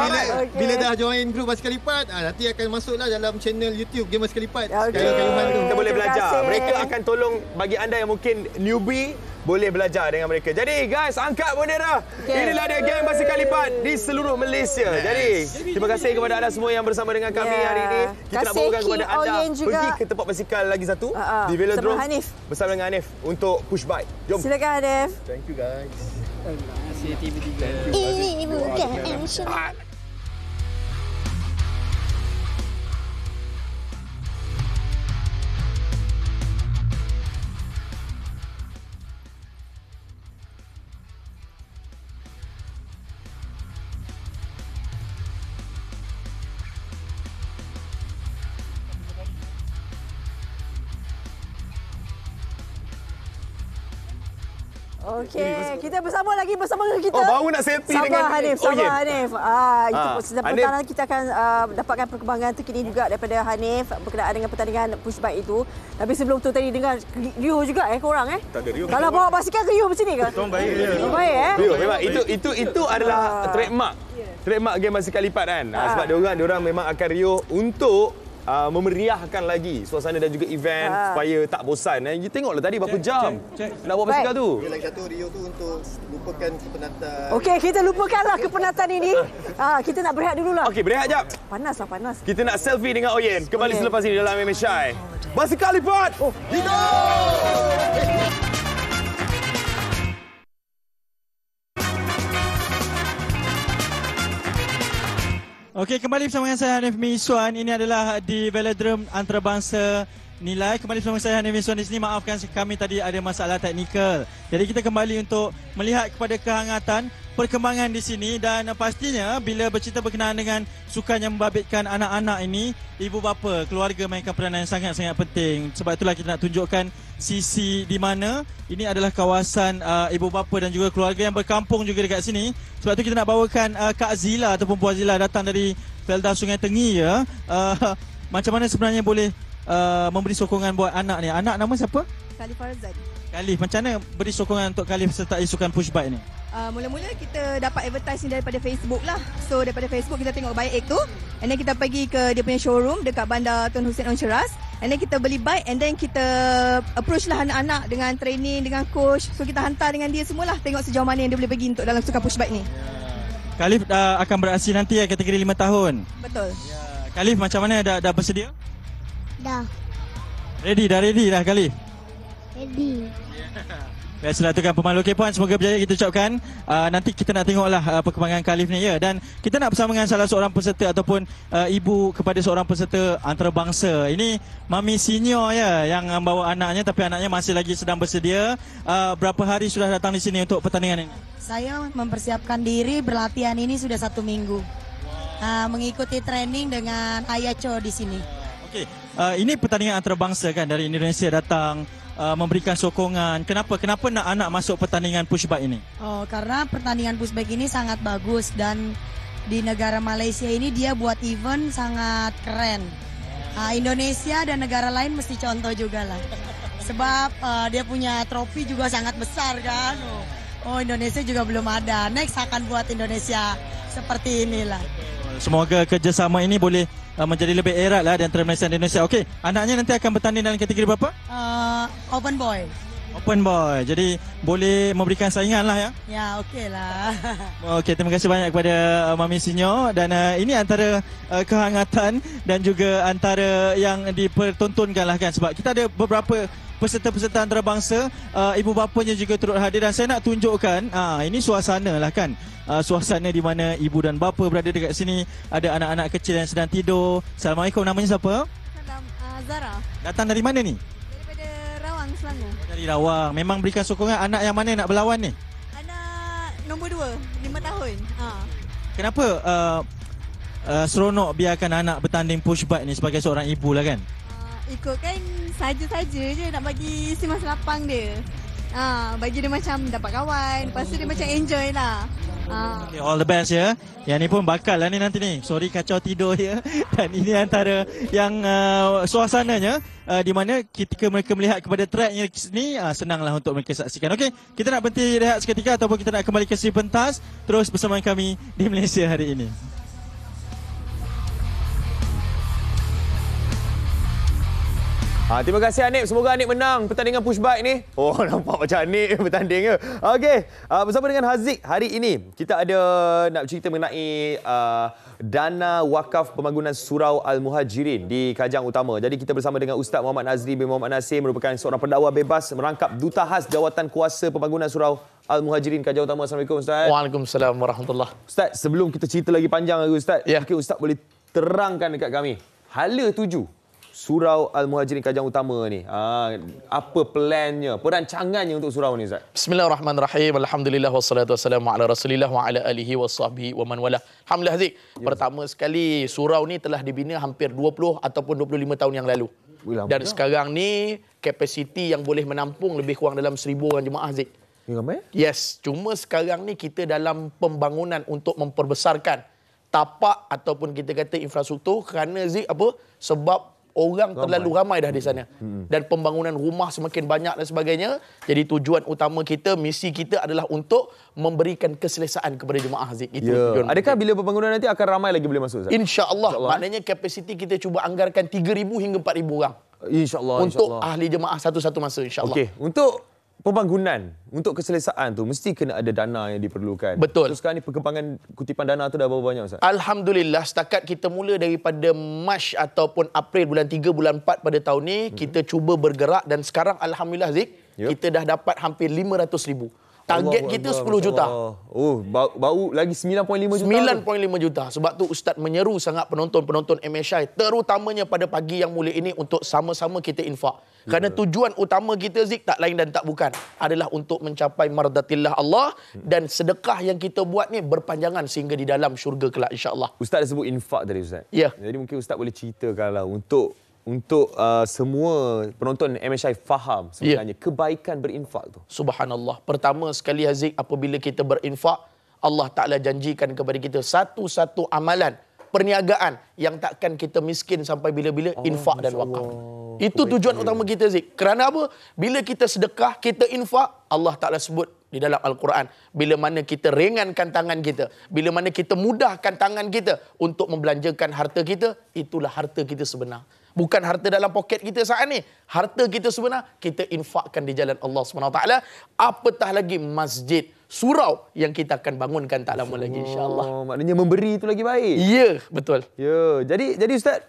bila dah join grup basikal lipat, nanti akan masuklah dalam channel YouTube Game Basikal Lipat. Kita boleh belajar. Mereka akan tolong bagi anda yang mungkin newbie boleh belajar dengan mereka. Jadi guys, angkat bendera. Inilah dia geng basikal lipat di seluruh Malaysia. Jadi terima kasih kepada anda semua yang bersama dengan kami hari ini. Kita nak bawakan kepada anda pergi ke tempat basikal lagi satu di Velodrome bersama dengan Hanif untuk push bike. Jom. Silakan Hanif. Thank you guys. Terima kasih TV3. Ini bukan action. Okey, kita bersama lagi bersama kita. Oh, baru nak selfie dengan Hanif, Hanif. Itu sebentar kita akan dapatkan perkembangan terkini juga daripada Hanif berkenaan dengan pertandingan push bike itu. Tapi sebelum tu tadi dengar Rio juga korang Tak ada Rio. Kalau bawa basikal ke Rio macam ni ke? Tuan baik. Baik Rio memang itu adalah trademark game basikal lipat kan. Sebab diorang memang akan Rio untuk memeriahkan lagi suasana dan juga event supaya tak bosan. You tengoklah tadi berapa jam nak bawa basikal tu. Lagi satu Rio tu untuk lupakan kepenatan. Okey, kita lupakanlah kepenatan ini. Kita nak berehat dululah. Okey, berehat jap. Panas. Kita nak selfie dengan Oyen. Kembali selepas ini dalam MHI. Basikal lipat. Hidup! Okey, kembali bersama dengan saya Hanif Miswan. Ini adalah di Velodrome Antarabangsa Nilai. Kembali bersama saya Hanif Miswan di sini. Maafkan kami tadi ada masalah teknikal. Jadi kita kembali untuk melihat kepada kehangatan perkembangan di sini dan pastinya bila bercerita berkenaan dengan sukan yang membabitkan anak-anak ini, ibu bapa, keluarga mainkan peranan yang sangat-sangat penting. Sebab itulah kita nak tunjukkan sisi di mana ini adalah kawasan ibu bapa dan juga keluarga yang berkampung juga dekat sini. Sebab itu kita nak bawakan Kak Zila ataupun Puan Zila datang dari Felda Sungai Tengi ya. Macam mana sebenarnya boleh memberi sokongan buat anak ni? Anak nama siapa? Khalif Farzan. Khalif, macam mana beri sokongan untuk Khalif sertai sukan push bike ni? Mula-mula kita dapat advertising daripada Facebook lah. So daripada Facebook kita tengok bike tu, and then kita pergi ke dia punya showroom dekat bandar Tun Hussein On Shiraz, and then kita beli bike, and then kita approach lah anak-anak dengan training, dengan coach. So kita hantar dengan dia semualah, tengok sejauh mana yang dia boleh pergi untuk dalam sukan push bike ni. Khalif akan beraksi nanti kategori 5 tahun. Betul. Khalif, macam mana dah bersedia? Dah. Ready dah Khalif? Ready. Biasalah tu kan pemalu. Okey puan, semoga berjaya kita ucapkan. Nanti kita nak tengoklah perkembangan Khalif ni ya. Dan kita nak bersama dengan salah seorang peserta ataupun ibu kepada seorang peserta antarabangsa. Ini mami senior ya yang membawa anaknya, tapi anaknya masih lagi sedang bersedia. Berapa hari sudah datang di sini untuk pertandingan ini? Saya mempersiapkan diri berlatihan ini sudah 1 minggu. Mengikuti training dengan Ayah Cho di sini. Okey, ini pertandingan antarabangsa kan, dari Indonesia datang memberikan sokongan. Kenapa nak anak masuk pertandingan push bike ini? Karena pertandingan push bike ini sangat bagus dan di negara Malaysia ini dia buat event sangat keren. Indonesia dan negara lain mesti contoh juga lah. Sebab dia punya trofi juga sangat besar kan. Indonesia juga belum ada. Next akan buat Indonesia seperti inilah. Semoga kerjasama ini boleh menjadi lebih erat lah di antara Malaysia dan Indonesia. Okey, anaknya nanti akan bertanding dalam kategori berapa? Open boy. Open boy. Jadi boleh memberikan saingan lah ya? Ya, okey lah. Okey, terima kasih banyak kepada Mami Sinyo. Dan ini antara kehangatan dan juga antara yang dipertontonkan lah kan. Sebab kita ada beberapa peserta-peserta antarabangsa, ibu bapanya juga turut hadir. Dan saya nak tunjukkan, ini suasana lah kan. Suasana di mana ibu dan bapa berada dekat sini. Ada anak-anak kecil yang sedang tidur. Assalamualaikum, namanya siapa? Salam, Zara. Datang dari mana ni? Daripada Rawang, Selangor. Dari Rawang. Memang berikan sokongan. Anak yang mana nak berlawan ni? Anak nombor 2, 5 tahun. Kenapa seronok biarkan anak bertanding push bike ni sebagai seorang ibu lah kan? Ikut kan saja-saja je nak bagi si masa lapang dia. Bagi dia macam dapat kawan. Lepas tu dia macam enjoy lah. Okay, all the best ya. Yang ni pun bakal lah ni nanti ni. Sorry kacau tidur ya. Dan ini antara yang suasananya di mana ketika mereka melihat kepada tracknya ni senanglah untuk mereka saksikan. Okey, kita nak berhenti rehat seketika ataupun kita nak kembali ke sesi pentas terus bersama kami di Malaysia hari ini. Terima kasih Hanif. Semoga Hanif menang pertandingan push bike ni. Oh, nampak macam Hanif bertanding ke. Okey, bersama dengan Haziq hari ini kita ada nak cerita mengenai dana wakaf pembangunan Surau Al-Muhajirin di Kajang Utama. Jadi kita bersama dengan Ustaz Muhammad Nazri bin Muhammad Nasir, merupakan seorang pendakwa bebas merangkap Duta Khas Jawatan Kuasa Pembangunan Surau Al-Muhajirin Kajang Utama. Assalamualaikum Ustaz. Waalaikumsalam warahmatullahi. Ustaz, sebelum kita cerita lagi panjang lagi Ustaz, mungkin Ustaz boleh terangkan dekat kami hala tuju Surau Al-Muhajirin Kajang Utama ni. Apa plannya, perancangannya untuk surau ni Ustaz? Bismillahirrahmanirrahim. Alhamdulillah wassalatu wassalamu ala Rasulillah wa ala alihi wasahbihi wa man wala. Alhamdulillah Haziq. Pertama sekali surau ni telah dibina hampir 20 ataupun 25 tahun yang lalu. Dan sekarang ni kapasiti yang boleh menampung lebih kurang dalam 1000 orang jemaah Haziq. Yes, cuma sekarang ni kita dalam pembangunan untuk memperbesarkan tapak ataupun kita kata infrastruktur kerana Haziq apa? Sebab orang terlalu ramai dah di sana. Dan pembangunan rumah semakin banyak dan sebagainya. Jadi tujuan utama kita, misi kita adalah untuk memberikan keselesaan kepada jemaah Haziq. Itu tujuan. Adakah bila pembangunan nanti akan ramai lagi boleh masuk Ustaz? InsyaAllah. Maknanya kapasiti kita cuba anggarkan 3,000 hingga 4,000 orang. InsyaAllah. Untuk ahli jemaah satu-satu masa insyaAllah. Okey, untuk pembangunan, untuk keselesaan tu mesti kena ada dana yang diperlukan. Betul. So sekarang ni perkembangan kutipan dana tu dah berapa banyak Ustaz? Alhamdulillah, setakat kita mula daripada Mac ataupun April bulan 3 bulan 4 pada tahun ni, kita cuba bergerak dan sekarang alhamdulillah Zik, kita dah dapat hampir 500,000. Target kita 10 juta. Oh, baru lagi 9.5 juta. 9.5 juta. Sebab tu Ustaz menyeru sangat penonton-penonton MHI, terutamanya pada pagi yang mulia ini untuk sama-sama kita infak. Kerana tujuan utama kita Zik tak lain dan tak bukan adalah untuk mencapai mardatillah Allah dan sedekah yang kita buat ni berpanjangan sehingga di dalam syurga kelak insya-Allah. Ustaz dah sebut infak tadi Ustaz. Ya. Jadi mungkin Ustaz boleh ceritakanlah untuk semua penonton MHI faham sebenarnya kebaikan berinfak tu. Subhanallah. Pertama sekali Haziq, apabila kita berinfak, Allah Ta'ala janjikan kepada kita satu-satu amalan perniagaan yang takkan kita miskin sampai bila-bila, infak dan wakaf. Itu tujuan utama kita Haziq. Kerana apa? Bila kita sedekah, kita infak, Allah Ta'ala sebut di dalam Al-Quran, bila mana kita ringankan tangan kita, bila mana kita mudahkan tangan kita untuk membelanjakan harta kita, itulah harta kita sebenar. Bukan harta dalam poket kita saat ni. Harta kita sebenar, kita infakkan di jalan Allah SWT. Apatah lagi masjid, surau yang kita akan bangunkan tak lama lagi insya-Allah. Maknanya memberi itu lagi baik. Ya, betul. Ya, jadi Ustaz,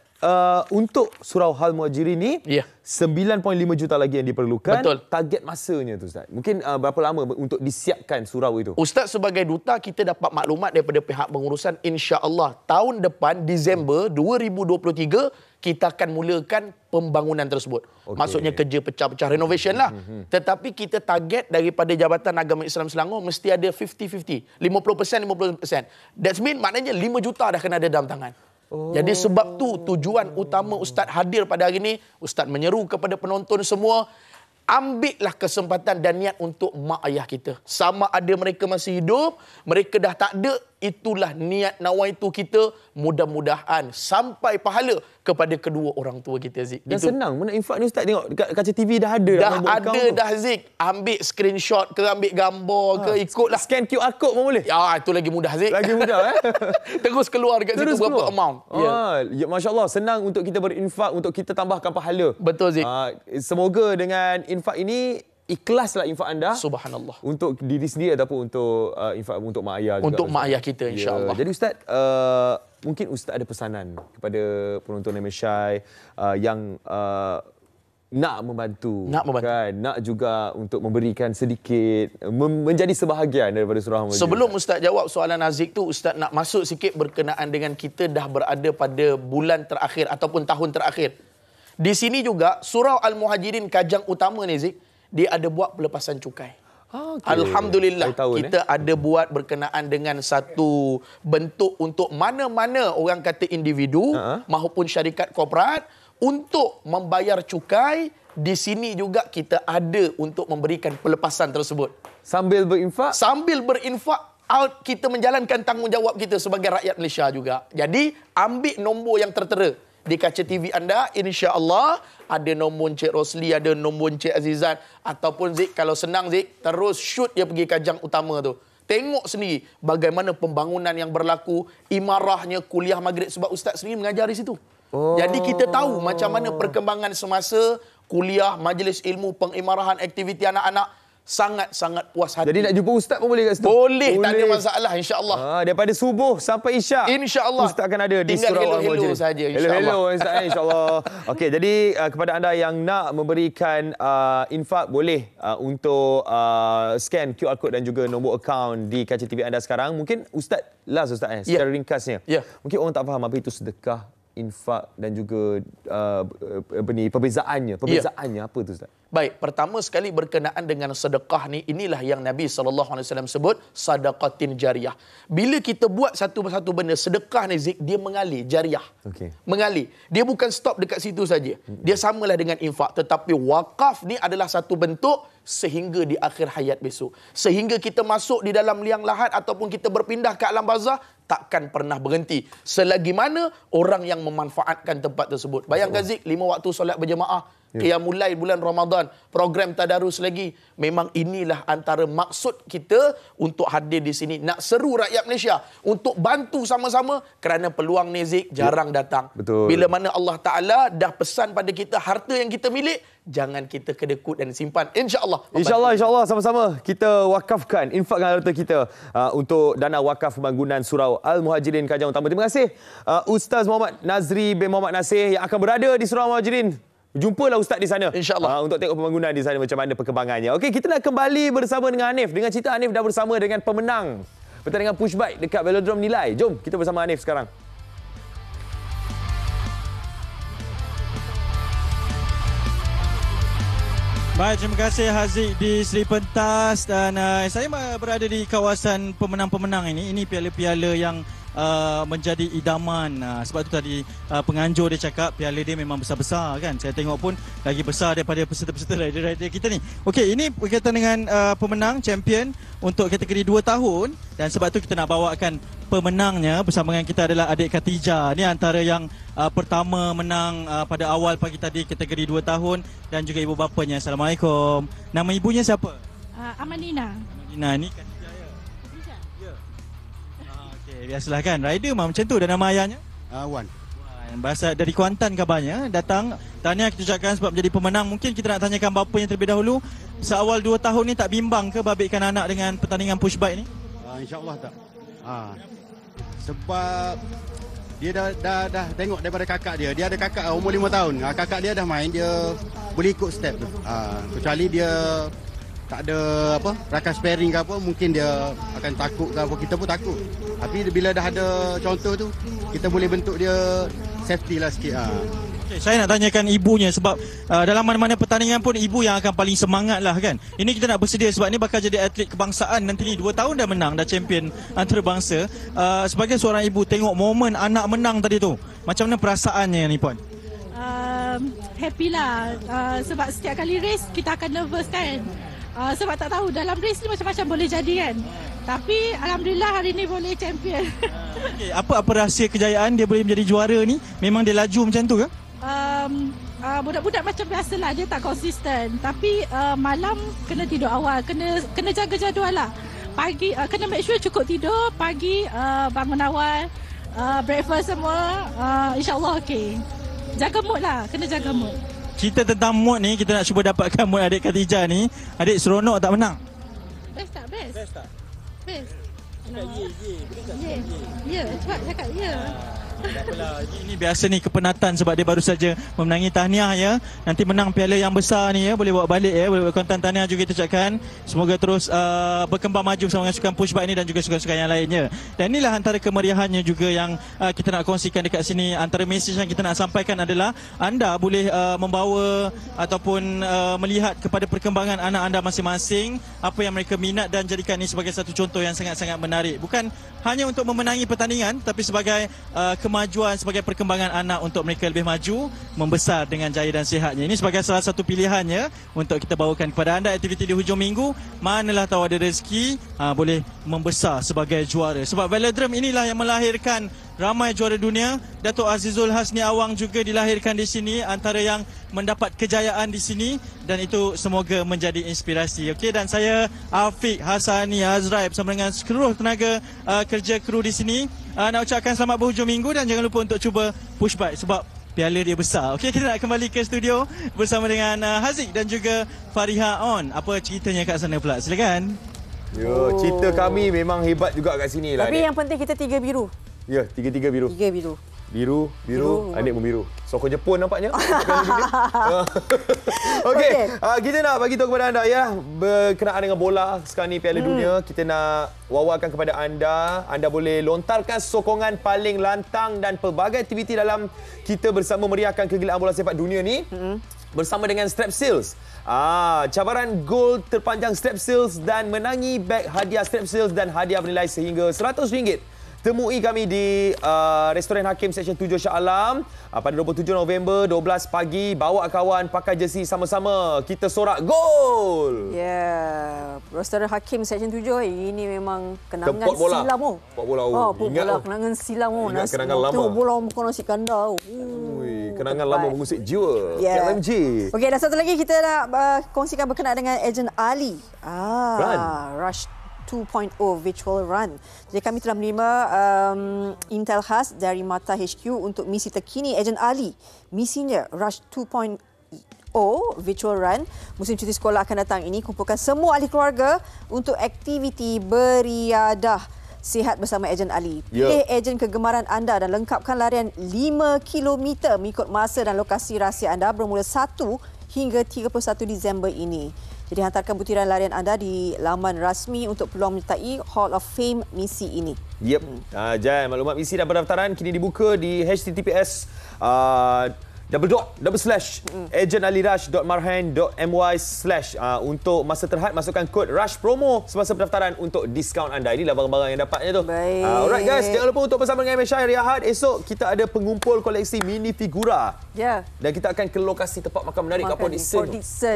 untuk Surau Al-Muhajirin ni 9.5 juta lagi yang diperlukan. Betul. Target masanya tu Ustaz. Mungkin berapa lama untuk disiapkan surau itu? Ustaz sebagai duta kita dapat maklumat daripada pihak pengurusan, insya-Allah tahun depan Disember 2023 kita akan mulakan pembangunan tersebut. Maksudnya kerja pecah-pecah renovation lah. Tetapi kita target daripada Jabatan Agama Islam Selangor mesti ada 50-50. 50%. That's mean maknanya 5 juta dah kena ada dalam tangan. Jadi sebab tu tujuan utama Ustaz hadir pada hari ini, Ustaz menyeru kepada penonton semua, ambillah kesempatan dan niat untuk mak ayah kita. Sama ada mereka masih hidup, mereka dah tak ada, itulah niat nawaitu kita. Mudah-mudahan sampai pahala kepada kedua orang tua kita Zik. Dan itu senang mana infak ni Ustaz, tengok dekat kaca TV dah ada. Dah ada dah Zik. Ambil screenshot ke, ambil gambar ke, ikutlah. Scan QR code pun boleh? Ya, itu lagi mudah Zik. Lagi mudah Terus keluar kat situ berapa amount. Ya, Masya-Allah, senang untuk kita berinfak, untuk kita tambahkan pahala. Betul Zik. Semoga dengan infak ini ikhlaslah infak anda. Subhanallah. Untuk diri sendiri ataupun untuk infak untuk mak ayah juga. Untuk mak ayah kita insya-Allah. Jadi Ustaz, mungkin Ustaz ada pesanan kepada penonton MHI yang nak membantu. Kan? Nak juga untuk memberikan sedikit, menjadi sebahagian daripada surau Al-Muhajirin. Sebelum Ustaz jawab soalan Haziq tu, Ustaz nak masuk sikit berkenaan dengan kita dah berada pada bulan terakhir ataupun tahun terakhir. Di sini juga Surau Al-Muhajirin Kajang Utama ni Zik, dia ada buat pelepasan cukai. Alhamdulillah kita ada buat berkenaan dengan satu bentuk untuk mana-mana orang kata individu maupun syarikat korporat untuk membayar cukai di sini juga kita ada untuk memberikan pelepasan tersebut. Sambil berinfak? Sambil berinfak, kita menjalankan tanggungjawab kita sebagai rakyat Malaysia juga. Jadi, ambil nombor yang tertera di kaca TV anda, insya-Allah ada nombor Encik Rosli, ada nombor Encik Azizan, ataupun Zik, kalau senang Zik, terus shoot dia pergi kajang utama tu. Tengok sendiri bagaimana pembangunan yang berlaku, imarahnya kuliah maghrib, sebab ustaz sendiri mengajar di situ. Jadi kita tahu macam mana perkembangan semasa kuliah, majlis ilmu, pengimarahan, aktiviti anak-anak. Sangat-sangat puas hati. Jadi nak jumpa ustaz pun boleh kat situ? Boleh, tak ada masalah, insya-Allah. Daripada subuh sampai isyak. Insya-Allah. Ustaz akan ada di tinggal surau hello saja, insya-Allah. Hello ustaz, insya-Allah. Okey, jadi kepada anda yang nak memberikan infak, boleh untuk scan QR code dan juga nombor akaun di kaca TV anda sekarang. Mungkin ustaz secara ringkasnya. Mungkin orang tak faham apa itu sedekah, infak dan juga perbezaannya. Apa tu ustaz? Baik, pertama sekali berkenaan dengan sedekah ni, inilah yang Nabi SAW sebut sadaqatin jariyah. Bila kita buat satu benda, sedekah ni Zik, dia mengalir, jariyah. Mengalir. Dia bukan stop dekat situ saja. Dia samalah dengan infak, tetapi wakaf ni adalah satu bentuk sehingga di akhir hayat besok. Sehingga kita masuk di dalam liang lahat ataupun kita berpindah ke alam barzah, takkan pernah berhenti. Selagi mana orang yang memanfaatkan tempat tersebut. Bayangkan Zik, 5 waktu solat berjemaah, qiyamul lail bulan Ramadan, program tadarus lagi. Memang inilah antara maksud kita untuk hadir di sini. Nak seru rakyat Malaysia untuk bantu sama-sama, kerana peluang ni Zik jarang datang. Betul. Bila mana Allah Ta'ala dah pesan pada kita, harta yang kita milik, jangan kita kedekut dan simpan. InsyaAllah. InsyaAllah sama-sama kita wakafkan, infakkan harta kita untuk dana wakaf pembangunan Surau Al-Muhajirin Kajang Utama. Terima kasih Ustaz Muhammad Nazri bin Muhammad Nasir yang akan berada di Surau Al-Muhajirin. Jumpalah Ustaz di sana. InsyaAllah. Untuk tengok pembangunan di sana macam mana perkembangannya. Okey, kita nak kembali bersama dengan Hanif. Dengan cerita Hanif dah bersama dengan pemenang pertandingan push bike dekat Velodrome Nilai. Jom kita bersama Hanif sekarang. Baik, terima kasih Haziq di Seri Pentas, dan saya berada di kawasan pemenang-pemenang ini. Ini piala-piala yang menjadi idaman. Sebab tu tadi penganjur dia cakap piala dia memang besar-besar kan. Saya tengok pun lagi besar daripada peserta-peserta rider-rider kita ni. Okey, ini berkaitan dengan pemenang champion untuk kategori 2 tahun, dan sebab tu kita nak bawakan pemenangnya bersama dengan kita adalah adik Khatijah. Ini antara yang pertama menang pada awal pagi tadi kategori 2 tahun, dan juga ibu bapanya. Assalamualaikum. Nama ibunya siapa? Amanina. Amanina ni Khatijah ya? Ya. Okey, biasalah kan rider memang macam tu. Dan nama ayahnya? Wan. Bahasa dari Kuantan kabarnya. Datang. Tahniah kita ucapkan sebab menjadi pemenang. Mungkin kita nak tanyakan bapanya terlebih dahulu. Seawal 2 tahun ni tak bimbang ke babitkan anak dengan pertandingan push bike ni? InsyaAllah tak. Sebab dia dah tengok daripada kakak dia. Dia ada kakak umur 5 tahun. Kakak dia dah main, dia boleh ikut step tu. Kecuali dia tak ada rakan sparing ke apa, mungkin dia akan takut ke apa, kita pun takut. Tapi bila dah ada contoh tu, kita boleh bentuk dia safety lah sikit. Okay, saya nak tanyakan ibunya sebab dalam mana-mana pertandingan pun ibu yang akan paling semangat lah kan. Ini kita nak bersedia sebab ni bakal jadi atlet kebangsaan nanti ni. 2 tahun dah menang, dah champion antarabangsa. Sebagai seorang ibu, tengok momen anak menang tadi tu, macam mana perasaannya ni Puan? Happy lah. Sebab setiap kali race kita akan nervous kan. Sebab tak tahu dalam race ni macam-macam boleh jadi kan. Tapi Alhamdulillah hari ni boleh champion. Okay, apa rahsia kejayaan dia boleh menjadi juara ni? Memang dia laju macam tu ke? Budak-budak macam biasalah, dia tak konsisten. Tapi malam kena tidur awal, kena jaga jadual lah. Pagi kena make sure cukup tidur, pagi bangun awal, breakfast semua, insyaAllah okey. Jaga mood lah, kena jaga mood. Cerita tentang mood ni, kita nak cuba dapatkan mood adik Khatijah ni. Adik seronok tak menang? Best tak? Best? Best tak? Best. Ya, cepat cakap ya. Tak apalah, ini biasa ni kepenatan sebab dia baru saja memenangi. Tahniah ya. Nanti menang piala yang besar ni ya, boleh bawa balik ya, boleh buat konten. Tahniah juga kita ucapkan. Semoga terus berkembang maju bersama dengan sukan push bike ni dan juga sukan-sukan yang lainnya. Dan inilah antara kemeriahannya juga yang kita nak kongsikan dekat sini. Antara mesej yang kita nak sampaikan adalah anda boleh membawa ataupun melihat kepada perkembangan anak anda masing-masing, apa yang mereka minat, dan jadikan ini sebagai satu contoh yang sangat-sangat menarik. Bukan hanya untuk memenangi pertandingan, tapi sebagai kemajuan sebagai perkembangan anak untuk mereka lebih maju, membesar dengan jaya dan sihatnya. Ini sebagai salah satu pilihannya untuk kita bawakan kepada anda aktiviti di hujung minggu. Manalah tahu ada rezeki, boleh membesar sebagai juara. Sebab Velodrome inilah yang melahirkan ramai juara dunia. Datuk Azizul Hasni Awang juga dilahirkan di sini, antara yang mendapat kejayaan di sini, dan itu semoga menjadi inspirasi. Okey, dan saya Afiq Hasani Azrai bersama dengan seluruh tenaga kerja kru di sini nak ucapkan selamat berhujung minggu, dan jangan lupa untuk cuba push bike sebab piala dia besar. Okey, kita nak kembali ke studio bersama dengan Haziq dan juga Fariha On. Apa ceritanya kat sana pula? Silakan. Yo, cerita kami memang hebat juga kat sini lah. Tapi yang penting kita 3 biru. Ya, 3 biru. 3 biru. Biru, adik membiru. Sokong Jepun nampaknya. Okey, kita nak bagi tahu kepada anda ya, berkenaan dengan bola sekarang ni Piala Dunia, kita nak wawarkan kepada anda. Anda boleh lontarkan sokongan paling lantang dan pelbagai aktiviti dalam kita bersama meriahkan kegilaan bola sepak dunia ni. Bersama dengan Strepsils. Cabaran gol terpanjang Strepsils dan menangi beg hadiah Strepsils dan hadiah bernilai sehingga RM100. Temui kami di Restoran Hakim Seksyen 7 Shah Alam pada 27 November 12 pagi. Bawa kawan, pakai jersey sama-sama. Kita sorak gol. Ya, Restoran Hakim Seksyen 7 ini memang kenangan bola. silam. Pot bola. Pot bola, kenangan silam. Ingat kenangan lama. Bola bukan nasi kandar. Kenangan lama mengusik jiwa. KLMG. Okey, dan satu lagi kita nak kongsikan berkenaan dengan Ejen Ali. Rush 2.0 Virtual Run. Jadi kami telah menerima intel khas dari Mata HQ untuk misi terkini Ejen Ali. Misinya Rush 2.0 Virtual Run. Musim cuti sekolah akan datang ini kumpulkan semua ahli keluarga untuk aktiviti beriadah sihat bersama Ejen Ali. Pilih ejen kegemaran anda dan lengkapkan larian 5 km mengikut masa dan lokasi rahsia anda bermula 1 hingga 31 Disember ini. Jadi hantarkan butiran larian anda di laman rasmi untuk peluang menyertai Hall of Fame misi ini. Jan, maklumat misi dan pendaftaran kini dibuka di https //agenalirush.marhan.my/ untuk masa terhad masukkan kod Rush Promo semasa pendaftaran untuk diskaun anda. Inilah barang-barang yang dapatnya tu. Baik. Alright guys, jangan lupa untuk bersama dengan MHI hari Ahad esok kita ada pengumpul koleksi mini figura. Ya. Dan kita akan ke lokasi tempat makan menarik kat Port Dickson.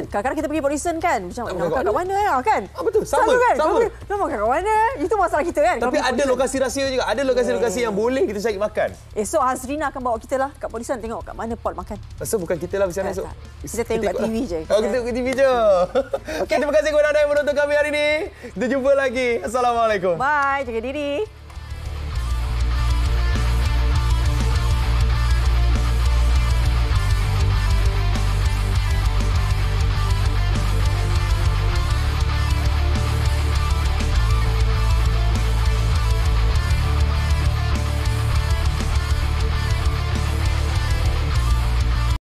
Kadang-kadang kita pergi Port Dickson kan, macam nak makan kat mana kan? Betul, sama kan? Nak makan kat mana? Itu masalah kita kan. Tapi ada lokasi rahsia juga. Ada lokasi-lokasi yang boleh kita cari makan. Esok Hazrina akan bawa kita lah kat Port Dickson tengok kat mana pot makan. Pasal bukan kita lah bersiaran esok. Kita tengok kat TV je. Kita tengok kat TV je. Okay, terima kasih kepada anda yang menonton kami hari ini. Kita jumpa lagi. Assalamualaikum. Bye, jaga diri.